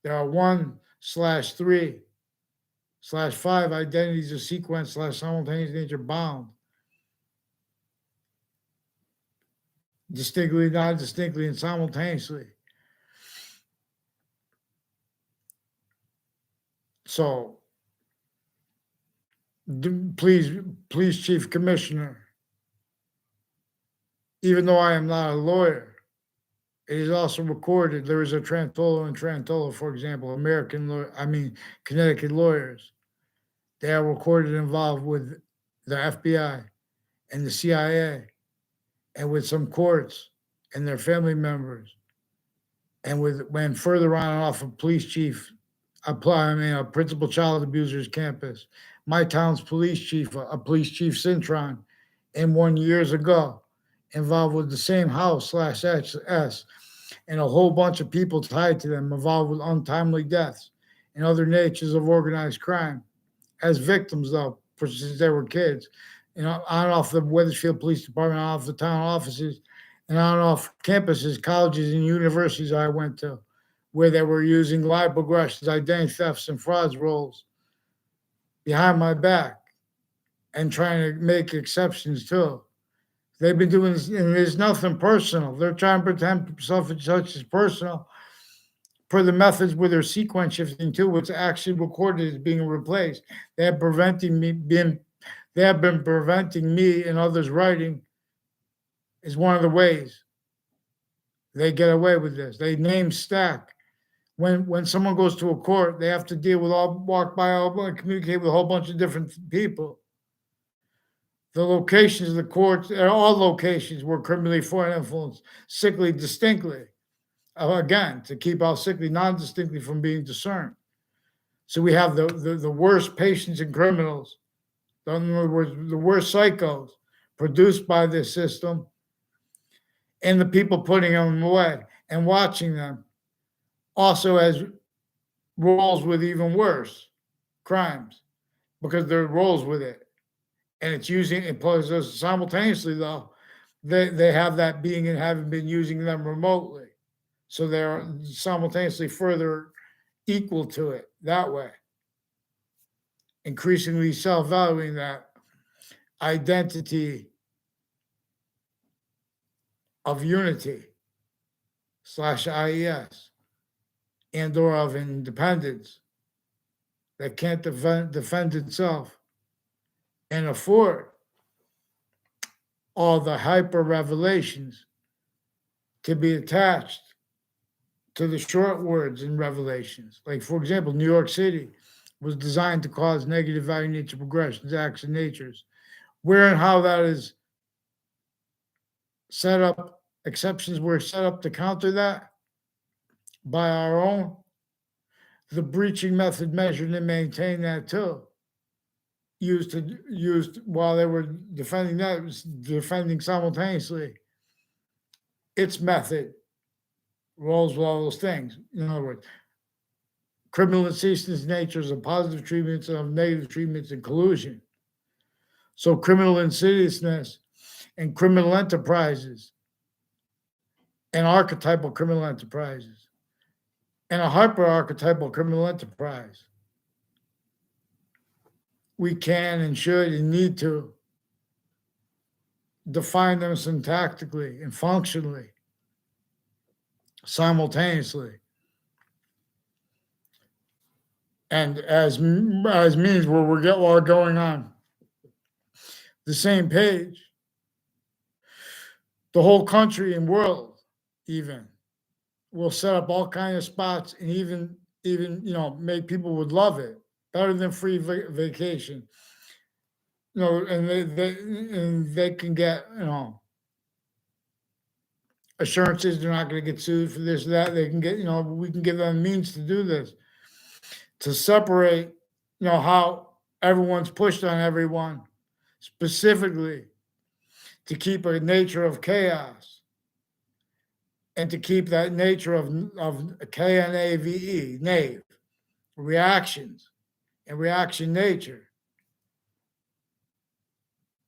There are 1/3/5 identities of sequence / simultaneous nature bound. Distinctly, non-distinctly, and simultaneously. So, please, Chief Commissioner, even though I am not a lawyer, it is also recorded. There is a Trantolo and Trantolo, for example, Connecticut lawyers. They are recorded involved with the FBI and the CIA and with some courts and their family members. And when further on and off of police chief, a principal child abuser's campus, my town's police chief, a police chief Cintron, and 1 years ago, involved with the same house /SS, and a whole bunch of people tied to them involved with untimely deaths and other natures of organized crime as victims, though, since they were kids. On and off the Weathersfield Police Department, on off the town offices, and on and off campuses, colleges, and universities I went to, where they were using live progressions, identity thefts, and frauds roles behind my back and trying to make exceptions too. They've been doing this, and there's nothing personal. They're trying to pretend such as personal per the methods with their sequence shifting too, what's actually recorded is being replaced. They have been preventing me and others writing is one of the ways they get away with this. They name stack. When someone goes to a court, they have to communicate with a whole bunch of different people. The locations of the courts are all locations where criminally foreign influence, sickly distinctly. Again, to keep out sickly non-distinctly from being discerned. So we have the worst patients and criminals, in other words, the worst psychos produced by this system, and the people putting them away and watching them also as roles with even worse crimes because they're roles with it. And it's using it simultaneously, though, they have that being and having been using them remotely. So they're simultaneously further equal to it that way. Increasingly self-valuing that identity of unity /IES and or of independence that can't defend itself and afford all the hyper revelations to be attached to the short words in revelations. Like, for example, New York City was designed to cause negative value nature progressions, acts, and natures. Where and how that is set up, exceptions were set up to counter that by our own. The breaching method measured and maintained that too. used while they were defending that, was defending simultaneously its method rolls with all those things. In other words, criminal incestuous natures of positive treatments and of negative treatments and collusion. So criminal insidiousness and criminal enterprises and archetypal criminal enterprises and a hyper-archetypal criminal enterprise. We can and should and need to define them syntactically and functionally, simultaneously. And as means where we're going on the same page, the whole country and world even will set up all kinds of spots and even make people would love it better than free vacation. And they can get assurances they're not going to get sued for this or that. They can get we can give them means to do this, to separate how everyone's pushed on everyone, specifically to keep a nature of chaos and to keep that nature of KNAVE, nave, reactions and reaction nature,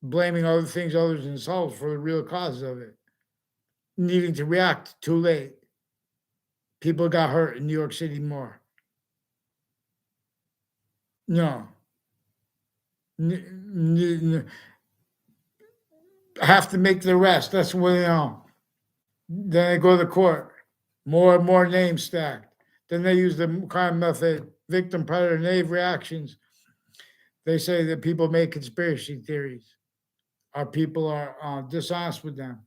blaming other things other than themselves for the real causes of it, needing to react too late. People got hurt in New York City more. No. Have to make the arrest. That's what Then they go to court. More and more names stacked. Then they use the crime method, victim, predator, nave reactions. They say that people make conspiracy theories. Our people are dishonest with them.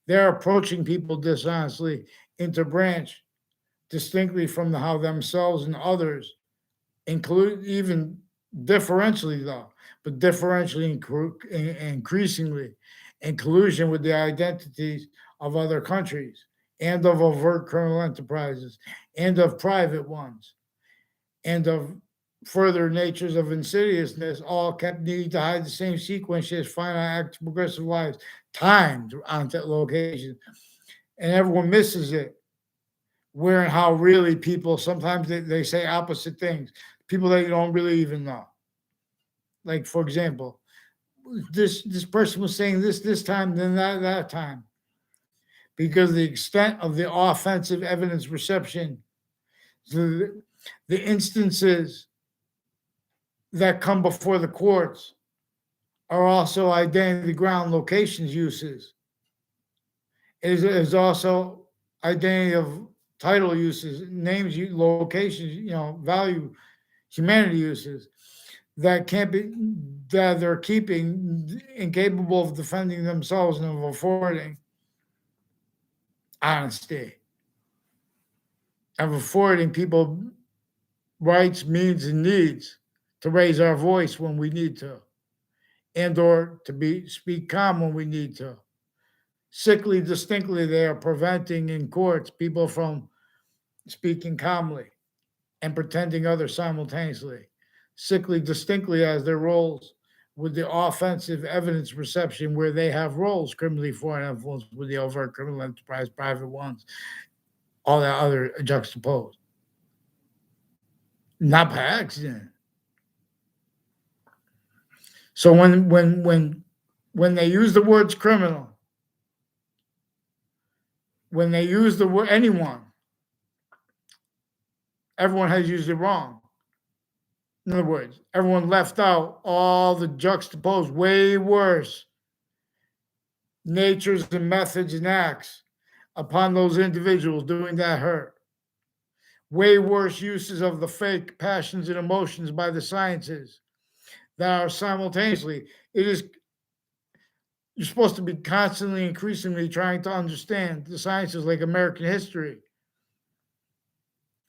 They're approaching people dishonestly, interbranch, distinctly from how themselves and others, include even differentially though, but differentially increasingly, in collusion with the identities of other countries and of overt criminal enterprises and of private ones and of further natures of insidiousness, all kept needing to hide the same sequences, finite acts, progressive lives, timed onto locations. And everyone misses it. Where and how really people, sometimes they say opposite things. People that you don't really even know. Like, for example, this person was saying this time, then that time. Because the extent of the offensive evidence reception, the instances that come before the courts are also identity ground locations uses. It is also identity of title uses, names, locations, value, humanity uses that can't be, that they're keeping incapable of defending themselves and of affording honesty, of affording people rights, means, and needs to raise our voice when we need to, and or to speak calm when we need to. Sickly, distinctly, they are preventing in courts people from speaking calmly and pretending others simultaneously. Sickly, distinctly, as their roles with the offensive evidence reception, where they have roles, criminally foreign influence with the overt criminal enterprise, private ones, all that other juxtaposed. Not by accident. So when they use the words criminal, when they use the word anyone, everyone has used it wrong. In other words, everyone left out all the juxtaposed, way worse natures and methods and acts upon those individuals doing that hurt. Way worse uses of the fake passions and emotions by the sciences that are simultaneously. You're supposed to be constantly, increasingly trying to understand the sciences like American history.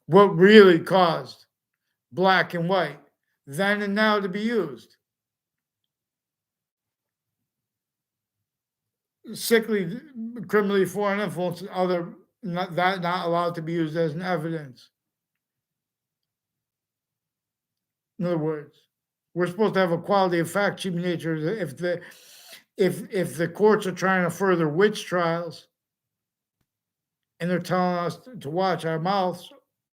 What really caused black and white then and now to be used. Sickly, criminally foreign influence, other not allowed to be used as an evidence. In other words, We're supposed to have a quality of fact nature. If the courts are trying to further witch trials and they're telling us to watch our mouths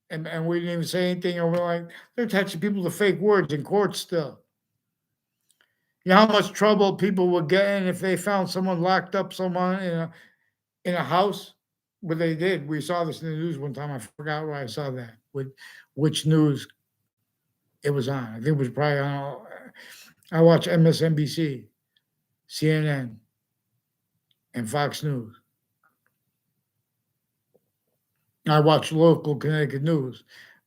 and we didn't even say anything, and we're like, they're teaching people to fake words in court still. You know how much trouble people would get in if they found someone locked up someone in a house? What they did. We saw this in the news one time. I forgot where I saw that. With which news it was on. I think it was probably on. I watch MSNBC, CNN, and Fox News. I watch local Connecticut news,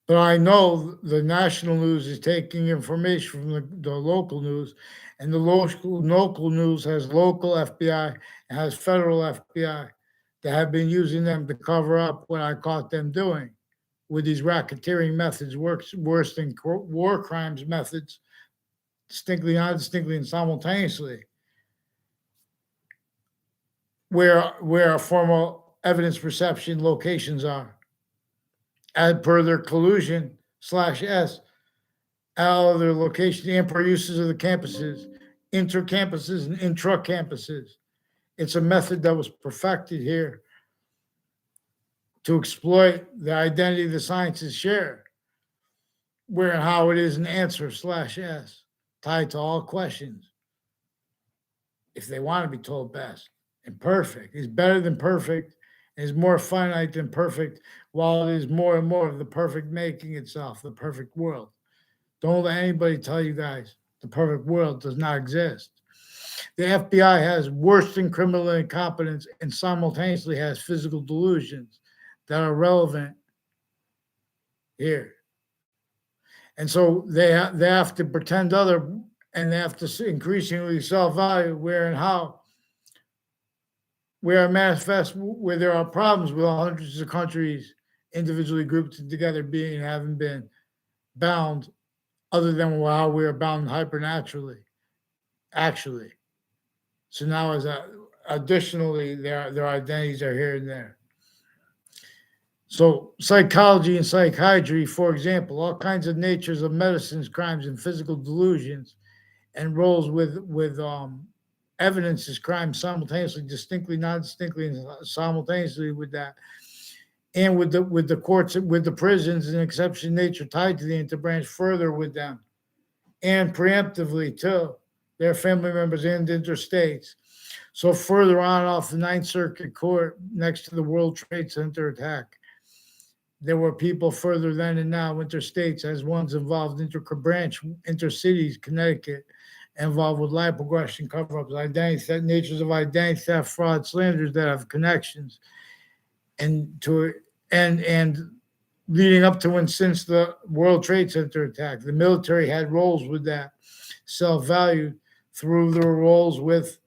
but I know the national news is taking information from the local news, and the local news has local FBI and has federal FBI that have been using them to cover up what I caught them doing with these racketeering methods, worse than war crimes methods, distinctly, not distinctly, and simultaneously, where formal evidence perception locations are, as per their collusion/S, out of their location and per uses of the campuses, inter-campuses and intra-campuses. It's a method that was perfected here to exploit the identity the sciences share, where and how it is an answer/S, tied to all questions, if they want to be told best. And perfect is better than perfect, and is more finite than perfect, while it is more and more of the perfect making itself, the perfect world. Don't let anybody tell you guys the perfect world does not exist. The FBI has worse than criminal incompetence and simultaneously has physical delusions that are relevant here. And so they have to pretend and they have to increasingly self-value where and how, where manifest, where there are problems with hundreds of countries individually grouped together being and having been bound, other than how we are bound hypernaturally, actually. So now, additionally, their identities are here and there. So psychology and psychiatry, for example, all kinds of natures of medicines, crimes, and physical delusions, and roles with evidence as crimes simultaneously, distinctly, non-distinctly, and simultaneously with that, and with the courts, with the prisons, and exception nature tied to the interbranch further with them, and preemptively too, their family members and interstates. So further on off the Ninth Circuit Court next to the World Trade Center attack, there were people further then and now interstates as ones involved interbranch, intercities, Connecticut, involved with lie progression, cover-ups, identity theft, natures of identity theft, fraud, slanders that have connections, and leading up to and since the World Trade Center attack, the military had roles with that, self-valued through their roles with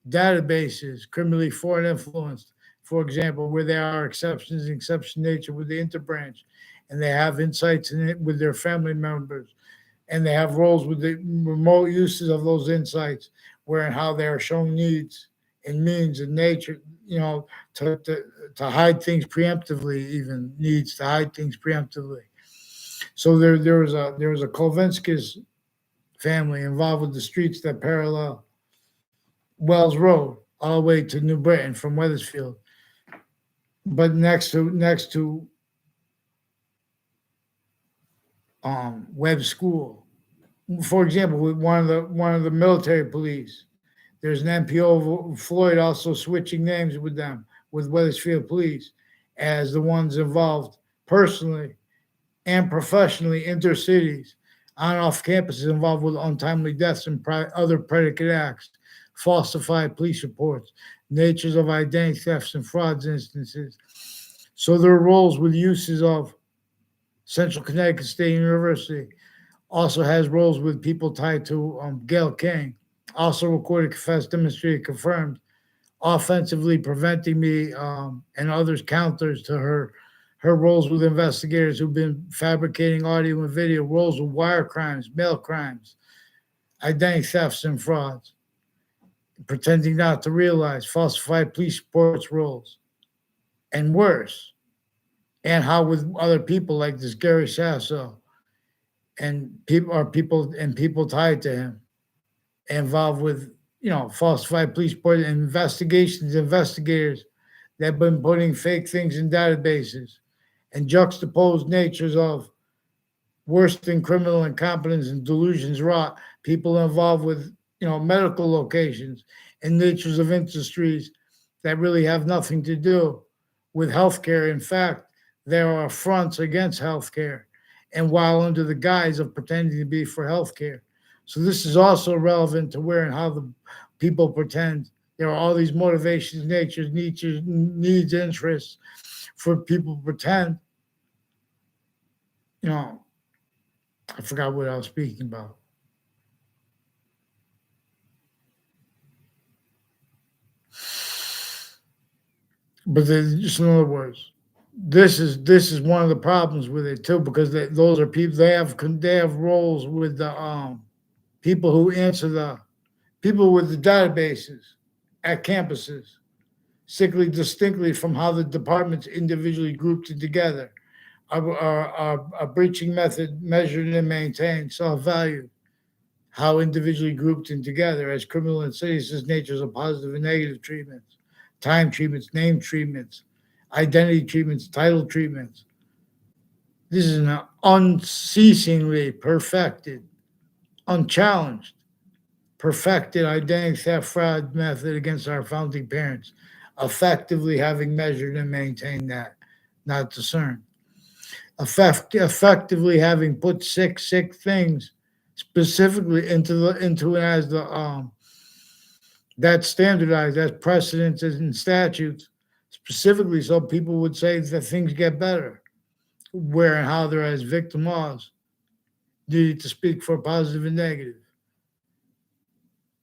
databases, criminally foreign influenced, for example, where there are exceptions in exception nature with the interbranch, and they have insights in it with their family members, and they have roles with the remote uses of those insights, where and how they are shown needs and means in nature, to hide things preemptively, even needs to hide things preemptively. So there was a Kolvinskis family involved with the streets that parallel Wells Road all the way to New Britain from Wethersfield, but next to Webb School, for example, with one of the military police. There's an MPO of Floyd also switching names with them, with Wethersfield Police, as the ones involved personally and professionally intercities, on and off campuses involved with untimely deaths and other predicate acts, falsified police reports, natures of identity thefts and frauds instances. So their roles with uses of Central Connecticut State University also has roles with people tied to Gail King, also recorded, confessed, demonstrated, confirmed, offensively preventing me and others counters to her roles with investigators who've been fabricating audio and video, roles with wire crimes, mail crimes, identity thefts and frauds, pretending not to realize, falsified police reports roles, and worse. And how with other people like this Gary Sasso and people tied to him, involved with falsified police report investigators that have been putting fake things in databases and juxtaposed natures of worse than criminal incompetence and delusions wrought, people involved with medical locations and natures of industries that really have nothing to do with healthcare. In fact, there are fronts against healthcare, and while under the guise of pretending to be for healthcare. So this is also relevant to where and how the people pretend there are all these motivations, natures, needs, interests for people to pretend. I forgot what I was speaking about. But just in other words, this is one of the problems with it too, because those are people they have roles with the people who answer the people with the databases at campuses, sickly distinctly from how the departments individually grouped it together, are breaching method measured and maintained self-value, how individually grouped and together as criminal insidious natures of positive and negative treatments, time treatments, name treatments, identity treatments, title treatments. This is an unceasingly perfected, unchallenged, perfected identity theft fraud method against our founding parents, effectively having measured and maintained that, not discerned. Effectively having put sick things specifically into and as the that standardized as precedents and statutes, specifically so people would say that things get better, where and how there as victim laws needed to speak for positive and negative,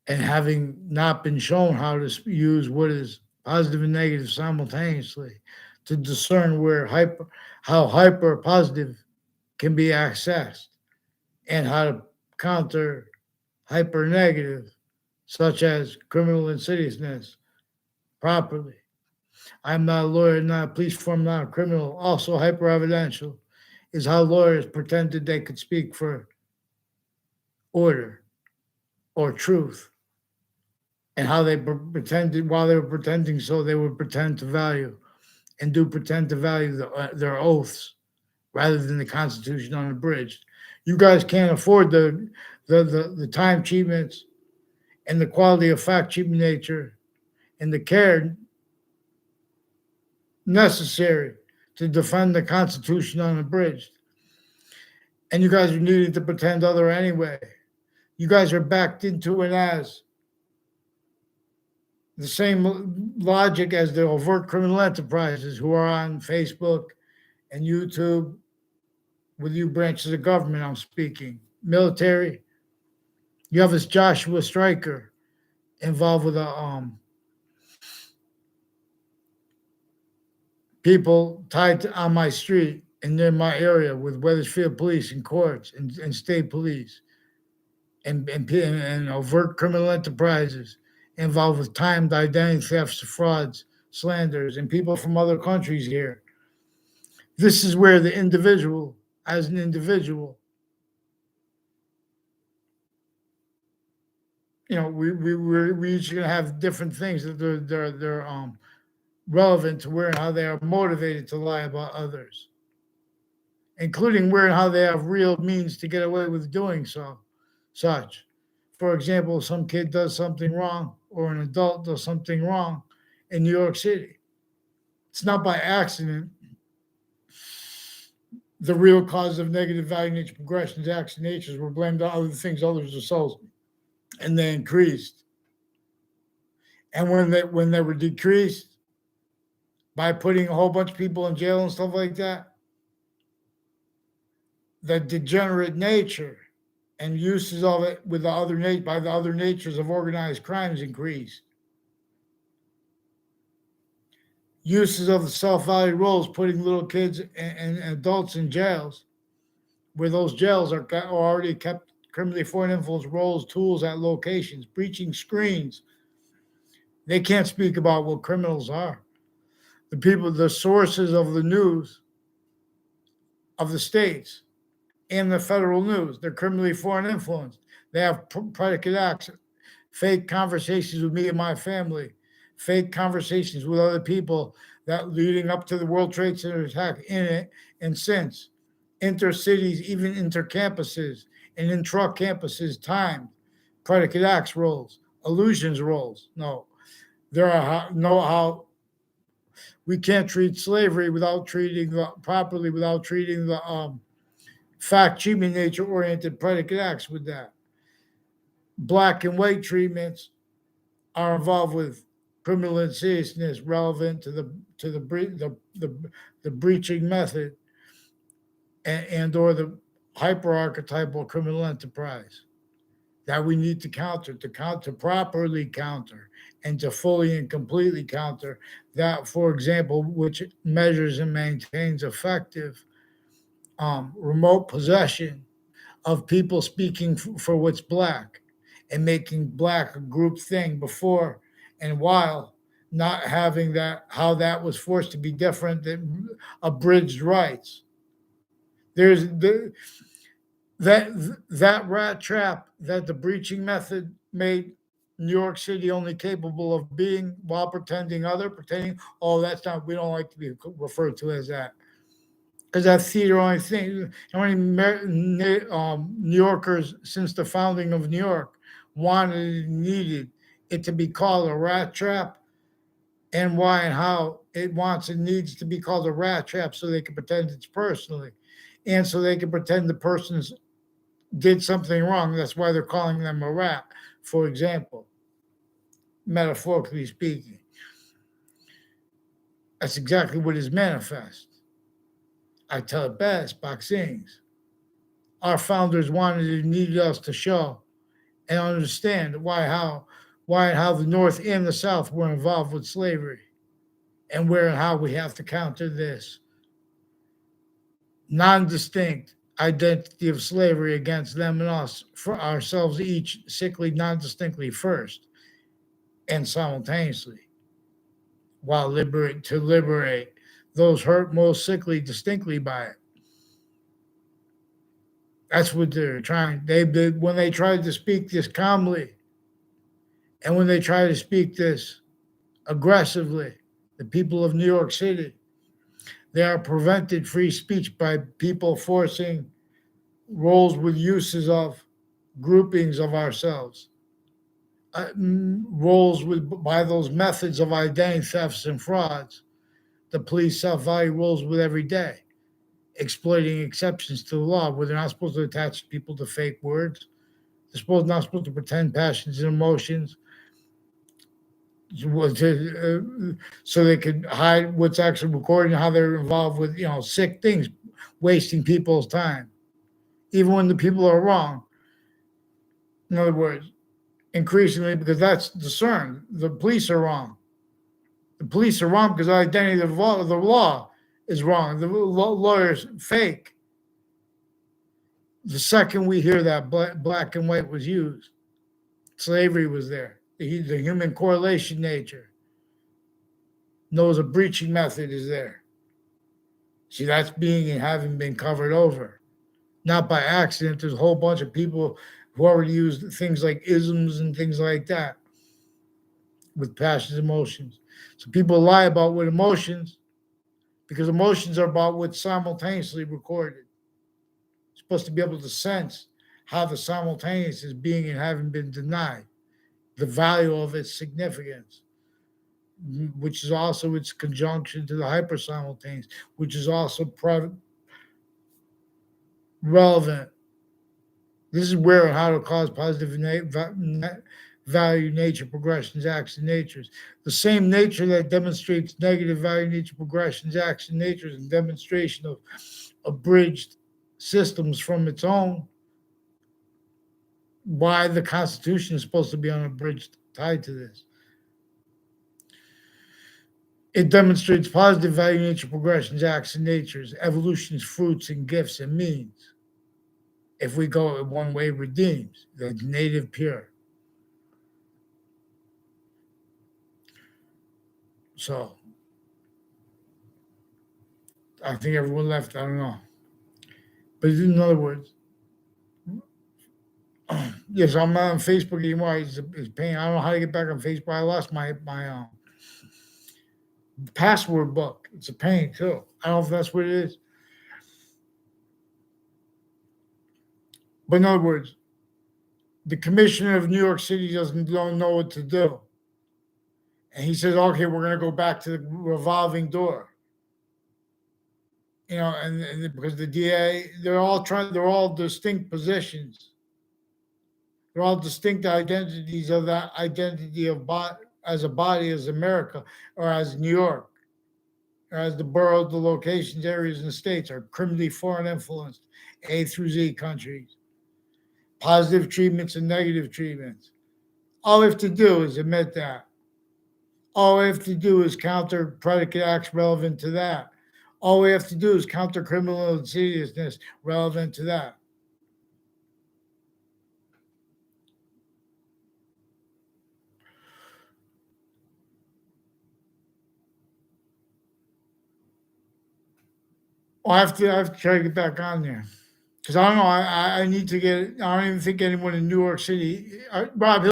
and having not been shown how to use what is positive and negative simultaneously to discern how hyper positive can be accessed and how to counter hyper negative, such as criminal insidiousness, properly. I'm not a lawyer, not a police form, not a criminal. Also, hyper evidential is how lawyers pretended they could speak for order or truth, and how they pretended while they were pretending so they would pretend to value and do pretend to value their oaths rather than the Constitution unabridged. You guys can't afford the time treatments and the quality of fact treatment nature and the care necessary to defend the Constitution unabridged. And you guys are needing to pretend other anyway. You guys are backed into it as the same logic as the overt criminal enterprises who are on Facebook and YouTube with you branches of government. I'm speaking military. You have this Joshua Stryker involved with people tied on my street and near my area with Wethersfield police and courts and state police and overt criminal enterprises involved with timed identity thefts, frauds, slanders, and people from other countries here. This is where the individual, as an individual, we each gonna have different things that they're relevant to where and how they are motivated to lie about others, including where and how they have real means to get away with doing such. For example, some kid does something wrong or an adult does something wrong in New York City. It's not by accident. The real cause of negative value nature progressions, acts, and natures were blamed on other things others are souls, and they increased. And when they were decreased by putting a whole bunch of people in jail and stuff like that, the degenerate nature and uses of it with the other by the other natures of organized crimes increased. Uses of the self-value roles, putting little kids and adults in jails, where those jails are already kept criminally foreign influence roles, tools at locations, breaching screens. They can't speak about what criminals are. The sources of the news of the states in the federal news. They're criminally foreign influenced. They have predicate acts, fake conversations with me and my family, fake conversations with other people that leading up to the World Trade Center attack in it and since. Intercities, even intercampuses and intra-campuses timed. Predicate acts roles, illusions roles. No, there are no how we can't treat slavery without treating the properly, without treating the fact, human nature oriented predicate acts with that. Black and white treatments are involved with criminal insidiousness relevant to the breaching method and or the hyper-archetypal criminal enterprise that we need to counter, properly counter, and to fully and completely counter that, for example, which measures and maintains effective remote possession of people speaking for what's black and making black a group thing before and while not having that, how that was forced to be different than abridged rights. There's the, that rat trap that the breaching method made New York City only capable of being while pretending, oh, that's not, we don't like to be referred to as that. Because that theater only thing, how many New Yorkers since the founding of New York wanted and needed it to be called a rat trap, and why and how it wants and needs to be called a rat trap so they can pretend it's personally, and so they can pretend the person's did something wrong. That's why they're calling them a rat, for example, metaphorically speaking. That's exactly what is manifest. I tell it best, boxings. Our founders wanted and needed us to show and understand why and how the North and the South were involved with slavery, and where and how we have to counter this non-distinct identity of slavery against them and us, for ourselves each sickly, non-distinctly first, and simultaneously, while liberate those hurt most sickly distinctly by it. That's what they're trying. They did when they tried to speak this calmly, and when they try to speak this aggressively. The people of New York City, they are prevented free speech by people forcing roles with uses of groupings of ourselves, roles with by those methods of identity thefts and frauds. The police self-value roles with every day, exploiting exceptions to the law where they're not supposed to attach people to fake words. They're not supposed to pretend passions and emotions so they could hide what's actually recorded and how they're involved with sick things, wasting people's time, even when the people are wrong. In other words, increasingly, because that's discerned, the police are wrong. The police are wrong because the identity of the law is wrong. The lawyer's fake. The second we hear that black and white was used, slavery was there. The human correlation nature knows a breaching method is there. See, that's being and having been covered over. Not by accident. There's a whole bunch of people who already used things like isms and things like that with passions, emotions. So people lie about what emotions, because emotions are about what's simultaneously recorded. You're supposed to be able to sense how the simultaneous is being and having been denied, the value of its significance, which is also its conjunction to the hyper-simultaneous, which is also relevant. This is where and how to cause positive value nature progressions, acts, and natures. The same nature that demonstrates negative value nature progressions, acts, and natures, and demonstration of abridged systems from its own. Why the Constitution is supposed to be unabridged, tied to this. It demonstrates positive value nature progressions, acts, and natures, evolution's fruits and gifts and means. If we go one way, redeems the native pure. So I think everyone left. I don't know. But in other words, yes, I'm not on Facebook anymore. It's paying. I don't know how to get back on Facebook. I lost my password book. It's a pain too. I don't know if that's what it is. But in other words, the commissioner of New York City don't know what to do. And he says, okay, we're going to go back to the revolving door. You know, and because the DA, they're all distinct positions. They're all distinct identities of that identity of as a body, as America, or as New York, or as the boroughs, the locations, areas, and states are criminally foreign influenced, A through Z countries. Positive treatments and negative treatments. All we have to do is admit that. All we have to do is counter predicate acts relevant to that. All we have to do is counter criminal insidiousness relevant to that. Well, I have to try to get back on there because I don't know. I need to get. I don't even think anyone in New York City. Rob,